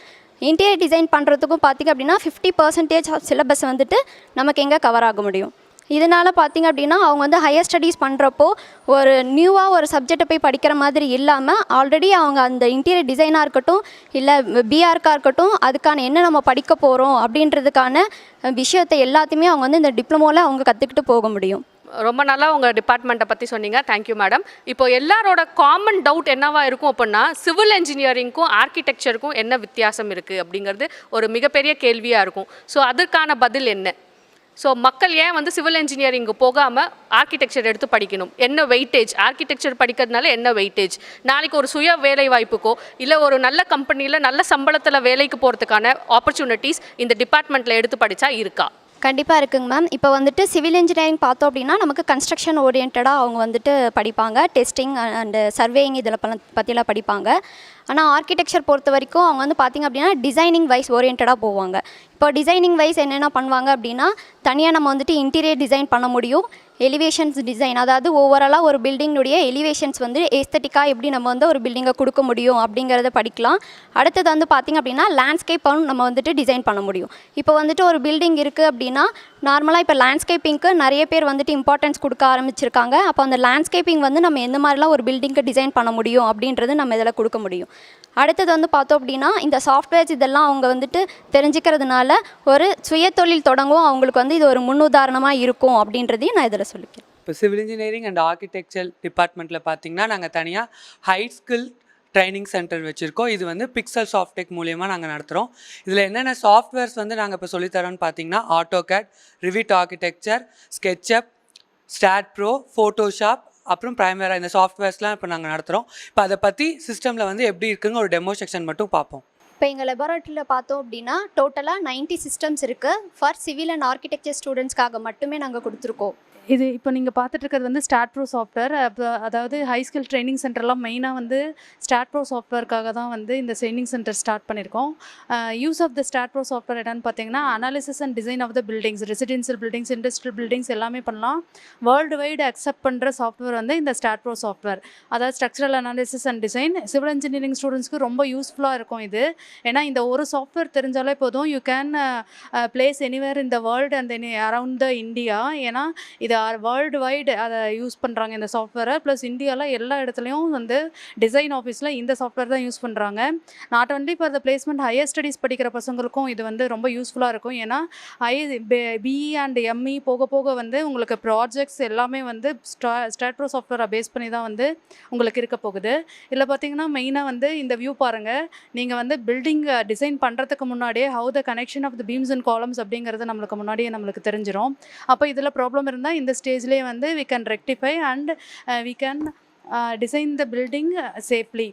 இன்டீரியர் டிசைன் பண்ணுறதுக்கும் பார்த்திங்க அப்படின்னா 50% ஆஃப் சிலபஸ் வந்துட்டு நமக்கு எங்கே கவர் ஆக முடியும். இதனால் பார்த்திங்க அப்படின்னா அவங்க வந்து ஹையர் ஸ்டடீஸ் பண்ணுறப்போ ஒரு நியூவாக ஒரு சப்ஜெக்டை போய் படிக்கிற மாதிரி இல்லாமல் ஆல்ரெடி அவங்க அந்த இன்டீரியர் டிசைனாக இருக்கட்டும் இல்லை பிஆர்க்காக இருக்கட்டும் அதுக்கான என்ன நம்ம படிக்க போகிறோம் அப்படின்றதுக்கான விஷயத்தை எல்லாத்தையுமே அவங்க வந்து இந்த டிப்ளமோவில் அவங்க கற்றுக்கிட்டு போக முடியும். ரொம்ப நல்லா உங்கள் டிபார்ட்மெண்ட்டை பற்றி சொன்னீங்க. Thank you madam. இப்போ எல்லாரோட காமன் டவுட் என்னவா இருக்கும் அப்படின்னா, சிவில் இன்ஜினியரிங்க்கும் ஆர்கிடெக்சருக்கும் என்ன வித்தியாசம் இருக்குது அப்படிங்கிறது ஒரு மிகப்பெரிய கேள்வியாக இருக்கும். ஸோ அதற்கான பதில் என்ன? ஸோ மக்கள் ஏன் வந்து சிவில் இன்ஜினியரிங்கு போகாமல் ஆர்கிடெக்சர் எடுத்து படிக்கணும்? என்ன வெயிட்டேஜ் ஆர்கிடெக்சர் படிக்கிறதுனால என்ன வெயிட்டேஜ்? நாளைக்கு ஒரு சுய வேலை வாய்ப்புக்கோ இல்லை ஒரு நல்ல கம்பெனியில் நல்ல சம்பளத்தில் வேலைக்கு போகிறதுக்கான ஆப்பர்ச்சுனிட்டிஸ் இந்த டிபார்ட்மெண்ட்டில் எடுத்து படித்தா இருக்கா? கண்டிப்பாக இருக்குங்க மேம். இப்போ வந்துட்டு சிவில் இன்ஜினியரிங் பார்த்தோம் அப்படின்னா நமக்கு கன்ஸ்ட்ரக்ஷன் ஓரியன்டாக அவங்க வந்துட்டு படிப்பாங்க. டெஸ்டிங் அண்டு சர்வேயிங் இதில் பற்றிலாம் படிப்பாங்க. ஆனால் ஆர்கிடெக்சர் பொறுத்த வரைக்கும் அவங்க வந்து பார்த்திங்க அப்படின்னா டிசைனிங் வைஸ் ஓரியன்டாக போவாங்க. இப்போ டிசைனிங் வைஸ் என்னென்ன பண்ணுவாங்க அப்படின்னா, தனியாக நம்ம வந்துட்டு இன்டீரியர் டிசைன் பண்ண முடியும், எலிவேஷன்ஸ் டிசைன், அதாவது ஓவராலாக ஒரு பில்டிங்குடைய எலிவேஷன்ஸ் வந்து ஏஸ்தட்டிக்காக எப்படி நம்ம வந்து ஒரு பில்டிங்கை கொடுக்க முடியும் அப்படிங்கிறத படிக்கலாம். அடுத்தது வந்து பார்த்திங்க அப்படின்னா லேண்ட்ஸ்கேப்பும் நம்ம வந்துட்டு டிசைன் பண்ண முடியும். இப்போ வந்துட்டு ஒரு பில்டிங் இருக்குது அப்படின்னா நார்மலாக இப்போ லேண்ட்ஸ்கேப்பிங்க்கு நிறைய பேர் வந்துட்டு இம்பார்ட்டன்ஸ் கொடுக்க ஆரம்பிச்சிருக்காங்க. அப்போ அந்த லேண்ட்ஸ்கேப்பிங் வந்து நம்ம எந்த மாதிரிலாம் ஒரு பில்டிங்க்கு டிசைன் பண்ண முடியும் அப்படின்றது நம்ம இதில் கொடுக்க முடியும். அடுத்தது வந்து பார்த்தோம் அப்படின்னா இந்த சாஃப்ட்வேர்ஸ் இதெல்லாம் அவங்க வந்துட்டு தெரிஞ்சுக்கிறதுனால ஒரு சுய தொழில் தொடங்கும் அவங்களுக்கு வந்து இது ஒரு முன்னுதாரணமாக இருக்கும் அப்படின்றதையும் நான் இதில் சொல்லிக்கிறேன். இப்போ சிவில் இன்ஜினியரிங் அண்ட் ஆர்கிடெக்சர் டிபார்ட்மெண்ட்டில் பார்த்தீங்கன்னா நாங்கள் தனியாக ஹை ஸ்கில் ட்ரைனிங் சென்டர் வச்சுருக்கோம். இது வந்து பிக்சல் சாஃப்டெக் மூலியமாக நாங்கள் நடத்துகிறோம். இதில் என்னென்ன சாஃப்ட்வேர்ஸ் வந்து நாங்கள் இப்போ சொல்லித்தரோன்னு பார்த்தீங்கன்னா AutoCAD, Revit architecture, SketchUp, start bro, Photoshop, அப்புறம் ப்ரைமரா இந்த சாஃப்ட்வேர்ஸ்லாம் இப்போ நாங்கள் நடத்துகிறோம். இப்போ அதை பற்றி சிஸ்டமில் வந்து எப்படி இருக்குங்க ஒரு டெமோ செக்ஷன் மட்டும் பார்ப்போம். இப்போ எங்கள் லெபார்ட்டரியில் பார்த்தோம் அப்படின்னா டோட்டலாக 90 சிஸ்டம்ஸ் இருக்குது. ஃபார் சிவில் அண்ட் ஆர்கிடெக்சர் ஸ்டூடெண்ட்ஸ்க்காக மட்டுமே நாங்கள் கொடுத்துருக்கோம். இது இப்போ நீங்கள் பார்த்துட்டு இருக்கிறது வந்து ஸ்டாட் ப்ரோ சாஃப்ட்வேர். அதாவது ஹை ஸ்கில் ட்ரைனிங் சென்டர்லாம் மெயினாக வந்து ஸ்டாட் ப்ரோ சாஃப்ட்வேர்க்காக தான் வந்து இந்த ட்ரைனிங் சென்டர் ஸ்டார்ட் பண்ணியிருக்கோம். Use of the STAAD Pro software என்னென்னு பார்த்தீங்கன்னா analysis and design of the buildings, residential buildings, industrial buildings எல்லாமே பண்ணலாம். வேர்ல்டு வைடு அக்செப்ட் பண்ணுற சாஃப்ட்வேர் வந்து இந்த ஸ்டாட் ப்ரோ சாஃப்ட்வேர். அதாவது structural analysis and design civil engineering ஸ்டூடெண்ட்ஸ்க்கு ரொம்ப யூஸ்ஃபுல்லாக இருக்கும் இது. ஏன்னா இந்த ஒரு சாஃப்ட்வேர் தெரிஞ்சாலே போதும், you can place anywhere in the world and around the India. ஏன்னா இது வேர்ல்டு வைடு அதை யூஸ் பண்ணுறாங்க இந்த சாஃப்ட்வேரை. ப்ளஸ் இந்தியாவில் எல்லா இடத்துலையும் வந்து டிசைன் ஆஃபீஸில் இந்த சாஃப்ட்வேர் தான் யூஸ் பண்ணுறாங்க. Not only for the placement, higher studies படிக்கிற பசங்களுக்கும் இது வந்து ரொம்ப யூஸ்ஃபுல்லாக இருக்கும். ஏன்னா பிஇ அண்ட் எம்இ போக போக வந்து உங்களுக்கு ப்ராஜெக்ட்ஸ் எல்லாமே வந்து ஸ்டாட் ப்ரோ சாஃப்ட்வேரை பேஸ் பண்ணி தான் வந்து உங்களுக்கு இருக்க போகுது. இதில் பார்த்தீங்கன்னா மெயினாக வந்து இந்த வியூ பாருங்கள். நீங்கள் வந்து பில்டிங் டிசைன் பண்ணுறதுக்கு முன்னாடியே how the connection of the beams and columns அப்படிங்கிறது நம்மளுக்கு தெரிஞ்சிடும். அப்போ இதில் ப்ராப்ளம் இருந்தால் இந்த ஸ்டேஜ்லேயே வந்து we can rectify and we can design the building safely.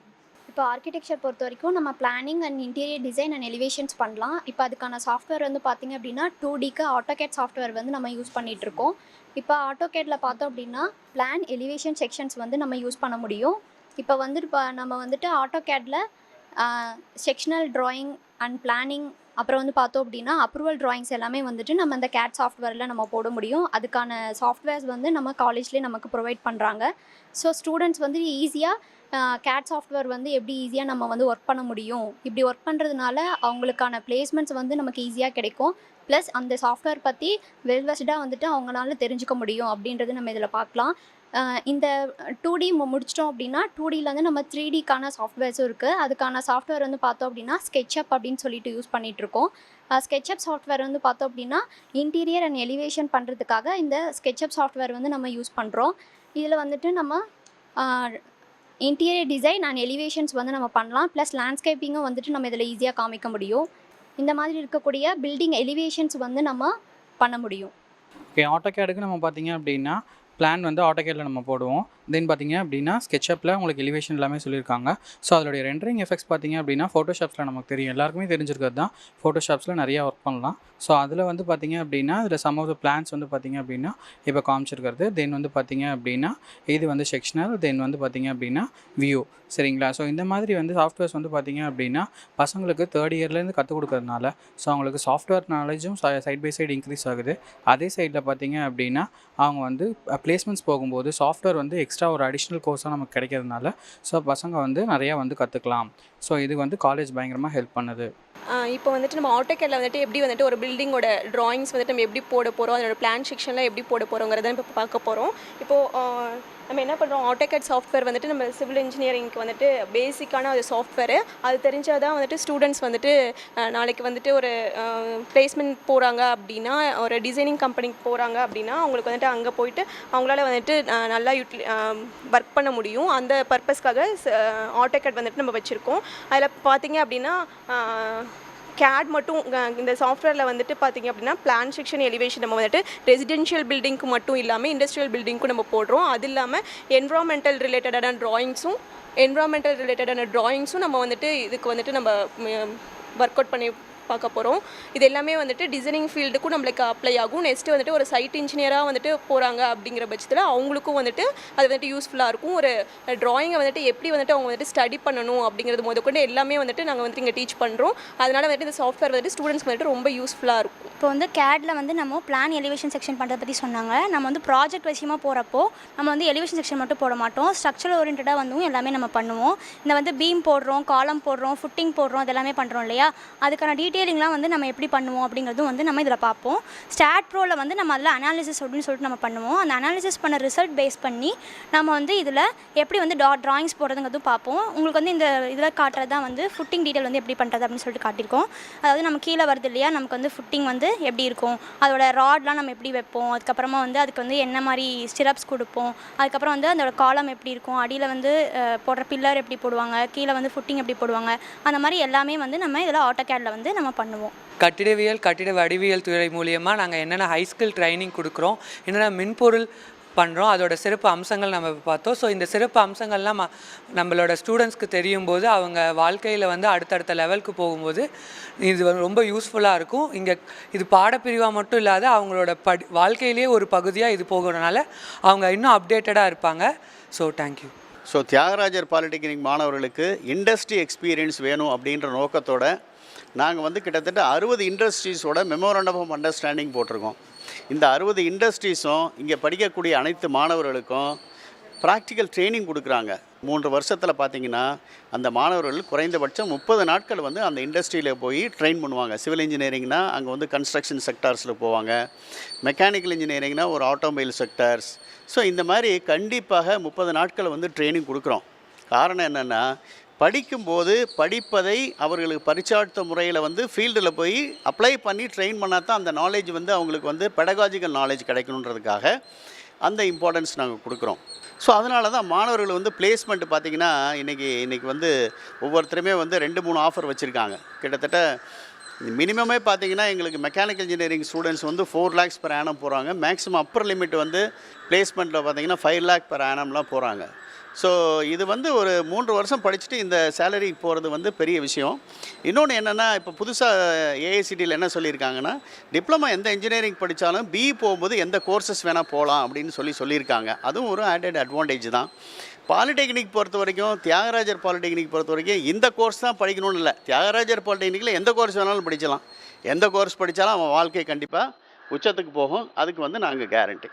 இப்போ ஆர்கிடெக்சர் பொறுத்த வரைக்கும் நம்ம planning and interior design and elevations பண்ணலாம். இப்போ அதுக்கான சாஃப்ட்வேர் வந்து பார்த்திங்க அப்படின்னா 2Dக்கு ஆட்டோகேட் சாஃப்ட்வேர் வந்து நம்ம யூஸ் பண்ணிகிட்ருக்கோம். இப்போ ஆட்டோகேட்டில் பார்த்தோம் அப்படின்னா பிளான் எலிவேஷன் செக்ஷன்ஸ் வந்து நம்ம யூஸ் பண்ண முடியும். இப்போ நம்ம வந்துட்டு ஆட்டோகேட்டில் செக்ஷனல் ட்ராயிங் அண்ட் பிளானிங் அப்புறம் வந்து பார்த்தோம் அப்படின்னா அப்ரூவல் ட்ராயிங்ஸ் எல்லாமே வந்துட்டு நம்ம இந்த கேட் சாஃப்ட்வேரில் நம்ம போட முடியும். அதுக்கான சாஃப்ட்வேர்ஸ் வந்து நம்ம காலேஜ்லேயே நமக்கு ப்ரொவைட் பண்ணுறாங்க. ஸோ ஸ்டூடெண்ட்ஸ் வந்து ஈஸியாக கேட் சாஃப்ட்வேர் வந்து எப்படி ஈஸியாக நம்ம வந்து ஒர்க் பண்ண முடியும், இப்படி ஒர்க் பண்ணுறதுனால அவங்களுக்கான பிளேஸ்மெண்ட்ஸ் வந்து நமக்கு ஈஸியாக கிடைக்கும். ப்ளஸ் அந்த சாஃப்ட்வேர் பற்றி வெல்வெஸ்டாக வந்துட்டு அவங்களால தெரிஞ்சுக்க முடியும் அப்படின்றது நம்ம இதில் பார்க்கலாம். இந்த 2D முடிச்சிட்டோம் அப்படின்னா 2Dயில் வந்து நம்ம 3Dக்கான சாஃப்ட்வேர்ஸும் இருக்குது. அதுக்கான சாஃப்ட்வேர் வந்து பார்த்தோம் அப்படின்னா SketchUp அப்படின்னு சொல்லிட்டு யூஸ் பண்ணிகிட்ருக்கோம். SketchUp சாஃப்ட்வேர் வந்து பார்த்தோம் அப்படின்னா இன்டீரியர் அண்ட் எலிவேஷன் பண்ணுறதுக்காக இந்த SketchUp சாஃப்ட்வேர் வந்து நம்ம யூஸ் பண்ணுறோம். இதில் வந்துட்டு நம்ம இன்டீரியர் டிசைன் அண்ட் எலிவேஷன்ஸ் வந்து நம்ம பண்ணலாம். ப்ளஸ் லேண்ட்ஸ்கேப்பிங்கும் வந்துட்டு நம்ம இதில் ஈஸியாக காமிக்க முடியும். இந்த மாதிரி இருக்கக்கூடிய பில்டிங் எலிவேஷன்ஸ் வந்து நம்ம பண்ண முடியும். ஓகே, ஆட்டோகேடுக்கு நம்ம பார்த்திங்க அப்படின்னா பிளான் வந்து ஆட்டோகேடில் நம்ம போடுவோம். தென் பார்த்திங்க அப்படின்னா ஸ்கெட்சப்பில் உங்களுக்கு எலிவேஷன் எல்லாமே சொல்லியிருக்காங்க. ஸோ அதோடைய ரெண்டரிங் எஃபெக்ட்ஸ் பார்த்திங்க அப்படின்னா ஃபோட்டோஷாப்ஸில் நமக்கு தெரியும், எல்லாருக்குமே தெரிஞ்சிருக்கிறது தான். ஃபோட்டோஷாப்ஸில் நிறையா ஒர்க் பண்ணலாம். ஸோ அதில் வந்து பார்த்திங்க அப்படின்னா இதில் சம் ஆஃப் த பிளான்ஸ் வந்து பார்த்திங்க அப்படின்னா இப்போ காமிச்சிருக்கிறது. தென் வந்து பார்த்திங்க அப்படின்னா இது வந்து செக்ஷனல், தென் வந்து பார்த்திங்க அப்படின்னா வியூ, சரிங்களா? ஸோ இந்த மாதிரி வந்து சாஃப்ட்வேர்ஸ் வந்து பார்த்திங்க அப்படின்னா பசங்களுக்கு 3rd இயர்லேருந்து கற்றுக் கொடுக்கறதுனால ஸோ அவங்களுக்கு சாஃப்ட்வேர் நாலேஜும் சைட் பை சைடு இன்க்ரீஸ் ஆகுது. அதே சைடில் பார்த்திங்க அப்படின்னா அவங்க வந்து பிளேஸ்மெண்ட்ஸ் போகும்போது சாஃப்ட்வேர் வந்து எக்ஸ்ட்ரா ஒரு அடிஷ்னல் கோர்ஸாக நமக்கு கிடைக்கிறதுனால ஸோ பசங்க வந்து நிறையா வந்து கற்றுக்கலாம். ஸோ இது வந்து காலேஜ் பயங்கரமாக ஹெல்ப் பண்ணுது. இப்போ வந்துட்டு நம்ம ஆட்டோகேடில் வந்துட்டு எப்படி வந்துட்டு ஒரு பில்டிங்கோட ட்ராயிங்ஸ் வந்துட்டு நம்ம எப்படி போட போகிறோம், அதோட பிளான் செக்ஷனில் எப்படி போட போகிறோங்கிறத இப்போ பார்க்க போகிறோம். இப்போது நம்ம என்ன பண்ணுறோம், ஆட்டோகேட் சாஃப்ட்வேர் வந்துட்டு நம்ம சிவில் இன்ஜினியரிங்க்கு வந்துட்டு பேசிக்கான ஒரு சாஃப்ட்வேரு. அது தெரிஞ்சால் தான் வந்துட்டு ஸ்டூடெண்ட்ஸ் வந்துட்டு நாளைக்கு வந்துட்டு ஒரு பிளேஸ்மெண்ட் போகிறாங்க அப்படின்னா, ஒரு டிசைனிங் கம்பெனிக்கு போகிறாங்க அப்படின்னா அவங்களுக்கு வந்துட்டு அங்கே போயிட்டு அவங்களால வந்துட்டு நல்லா ஒர்க் பண்ண முடியும். அந்த பர்பஸ்க்காக ஆட்டோகேட் வந்துட்டு நம்ம வச்சுருக்கோம். அதில் பார்த்திங்க அப்படின்னா கேட் மட்டும் இந்த சாஃப்ட்வேரில் வந்துட்டு பார்த்திங்க அப்படின்னா பிளான் செக்ஷன் எலிவேஷன் நம்ம வந்துட்டு ரெசிடென்ஷியல் பில்டிங்க்கு மட்டும் இல்லாமல் இண்டஸ்ட்ரியல் பில்டிங்க்கும் நம்ம போடுறோம். அது இல்லாமல் என்விரான்மெண்டல் ரிலேட்டடான ட்ராயிங்ஸும் நம்ம வந்துட்டு இதுக்கு வந்துட்டு நம்ம ஒர்க் அவுட் பண்ணி பார்க்க போகிறோம். இது எல்லாமே வந்துட்டு டிசைனிங் ஃபீல்டுக்கும் நம்மளுக்கு அப்ளை ஆகும். நெக்ஸ்ட்டு வந்துட்டு ஒரு சைட் இன்ஜினியராக வந்துட்டு போகிறாங்க அப்படிங்கிற பட்சத்தில் அவங்களுக்கும் வந்துட்டு அது வந்துட்டு யூஸ்ஃபுல்லாக இருக்கும். ஒரு ட்ராயிங்கை வந்துட்டு எப்படி வந்துட்டு அவங்க வந்துட்டு ஸ்டடி பண்ணணும் அப்படிங்கிறது முதற்கொண்டு எல்லாமே வந்துட்டு நாங்கள் வந்துட்டு இங்கே டீச் பண்ணுறோம். அதனால் வந்துட்டு இந்த சாஃப்ட்வேர் வந்துட்டு ஸ்டூடெண்ட்ஸ்க்கு வந்துட்டு ரொம்ப யூஸ்ஃபுல்லாக இருக்கும். இப்போ வந்து கேடில் வந்து நம்ம பிளான் எலிவேஷன் செக்ஷன் பண்ணுறதை பற்றி சொன்னாங்க. நம்ம வந்து ப்ராஜெக்ட் விஷயமாக போகிறப்போ நம்ம வந்து எலிவேஷன் செக்ஷன் மட்டும் போட மாட்டோம், ஸ்ட்ரக்சரல் ஓரியன்டாக வந்து எல்லாமே நம்ம பண்ணுவோம். இந்த வந்து பீம் போடுறோம், காலம் போடுறோம், ஃபுட்டிங் போடுறோம், அதெல்லாமே பண்ணுறோம் இல்லையா? அதுக்கான டீட்டெயிலிங்லாம் வந்து நம்ம எப்படி பண்ணுவோம் அப்படிங்கிறதும் வந்து நம்ம இதில் பார்ப்போம். ஸ்டாட் ப்ரோவில் வந்து நம்ம அதில் அனாலிசிஸ் அப்படின்னு சொல்லிட்டு நம்ம பண்ணுவோம். அந்த அனாலிசிஸ் பண்ண ரிசல்ட் பேஸ் பண்ணி நம்ம வந்து இதில் எப்படி வந்து ட்ராயிங்ஸ் போடுறதுங்கிறதும் பார்ப்போம். உங்களுக்கு வந்து இந்த இதில் காட்டுறது தான் வந்து ஃபுட்டிங் டீட்டெயில் வந்து எப்படி பண்ணுறது அப்படின்னு சொல்லிட்டு காட்டியிருக்கோம். அதாவது நம்ம கீழே வருது இல்லையா, நமக்கு வந்து ஃபுட்டிங் வந்து எப்படி இருக்கும், அதோட ராட்லாம் நம்ம எப்படி வைப்போம், அதுக்கப்புறமா வந்து அதுக்கு வந்து என்ன மாதிரி ஸ்டிரப்ஸ் கொடுப்போம், அதுக்கப்புறம் வந்து அதோட காலம் எப்படி இருக்கும், அடியில் வந்து போடுற பில்லர் எப்படி போடுவாங்க, கீழே வந்து ஃபுட்டிங் எப்படி போடுவாங்க, அந்த மாதிரி எல்லாமே வந்து நம்ம இதில் ஆட்டோகேடில் வந்து நம்ம பண்ணுவோம். கட்டிட வடிவியல் துறை மூலியமாக நாங்கள் என்னென்ன ஹைஸ்கில் ட்ரைனிங் கொடுக்குறோம், என்னென்ன மென்பொருள் பண்ணுறோம், அதோட சிறப்பு அம்சங்கள் நம்ம பார்த்தோம். ஸோ இந்த சிறப்பு அம்சங்கள்லாம் நம்மளோட ஸ்டூடெண்ட்ஸ்க்கு தெரியும் போது அவங்க வாழ்க்கையில் வந்து அடுத்தடுத்த லெவலுக்கு போகும்போது இது வந்து ரொம்ப யூஸ்ஃபுல்லாக இருக்கும். இங்கே இது பாடப்பிரிவாக மட்டும் இல்லாத அவங்களோட வாழ்க்கையிலேயே ஒரு பகுதியாக இது போகிறதுனால அவங்க இன்னும் அப்டேட்டடாக இருப்பாங்க. So thank you. So Thiagarajar polytechnic மாணவர்களுக்கு இண்டஸ்ட்ரி எக்ஸ்பீரியன்ஸ் வேணும் அப்படின்ற நோக்கத்தோட நாங்கள் வந்து கிட்டத்தட்ட 60 இண்டஸ்ட்ரீஸோட மெமோரண்டம் ஆஃப் அண்டர்ஸ்டாண்டிங் போட்டிருக்கோம். இந்த 60 இண்டஸ்ட்ரீஸும் இங்கே படிக்கக்கூடிய அனைத்து மாணவர்களுக்கும் ப்ராக்டிக்கல் ட்ரைனிங் கொடுக்குறாங்க. 3 வருஷத்தில் பார்த்திங்கன்னா அந்த மாணவர்கள் குறைந்தபட்சம் 30 நாட்கள் வந்து அந்த இண்டஸ்ட்ரியில் போய் ட்ரெயின் பண்ணுவாங்க. சிவில் இன்ஜினியரிங்னா அங்கே வந்து கன்ஸ்ட்ரக்ஷன் செக்டார்ஸில் போவாங்க, மெக்கானிக்கல் இன்ஜினியரிங்னா ஒரு ஆட்டோமொபைல் செக்டார்ஸ். ஸோ இந்த மாதிரி கண்டிப்பாக 30 நாட்கள் வந்து ட்ரைனிங் கொடுக்குறோம். காரணம் என்னென்னா படிக்கும்போது படிப்பதை அவர்களுக்கு பரிச்சார்த்த முறையில் வந்து ஃபீல்டில் போய் அப்ளை பண்ணி ட்ரெயின் பண்ணால் தான் அந்த நாலேஜ் வந்து அவங்களுக்கு வந்து பெடகாஜிக்கல் நாலேஜ் கிடைக்கணுன்றதுக்காக அந்த இம்பார்ட்டன்ஸ் நாங்கள் கொடுக்குறோம். ஸோ அதனால தான் மாணவர்கள் வந்து பிளேஸ்மெண்ட் பார்த்திங்கன்னா இன்றைக்கி வந்து ஒவ்வொருத்தருமே வந்து 2-3 ஆஃபர் வச்சுருக்காங்க. கிட்டத்தட்ட மினிமமே பார்த்திங்கன்னா எங்களுக்கு மெக்கானிக்கல் இன்ஜினியரிங் ஸ்டூடெண்ட்ஸ் வந்து 4 lakhs per annum போகிறாங்க. மேக்ஸிமம் அப்பர் லிமிட் வந்து பிளேஸ்மெண்ட்டில் பார்த்திங்கன்னா 5 lakh per annumலாம் போகிறாங்க. ஸோ இது வந்து ஒரு 3 வருஷம் படிச்சுட்டு இந்த சேலரிக்கு போகிறது வந்து பெரிய விஷயம். இன்னொன்று என்னென்னா, இப்போ புதுசாக ஏஐசிடியில் என்ன சொல்லியிருக்காங்கன்னா, டிப்ளமா எந்த இன்ஜினியரிங் படித்தாலும் பிஇ போகும்போது எந்த கோர்சஸ் வேணால் போகலாம் அப்படின்னு சொல்லியிருக்காங்க. அதுவும் ஒரு ஆடட் அட்வான்டேஜ் தான். பாலிடெக்னிக் பொறுத்த வரைக்கும், தியாகராஜர் பாலிடெக்னிக் பொறுத்த வரைக்கும் இந்த கோர்ஸ் தான் படிக்கணும்னு இல்லை. தியாகராஜர் பாலிடெக்னிக்கில் எந்த கோர்ஸ் வேணாலும் படிக்கலாம். எந்த கோர்ஸ் படித்தாலும் அவன் வாழ்க்கை கண்டிப்பாக உச்சத்துக்கு போகும். அதுக்கு வந்து நாங்கள் கேரண்டி.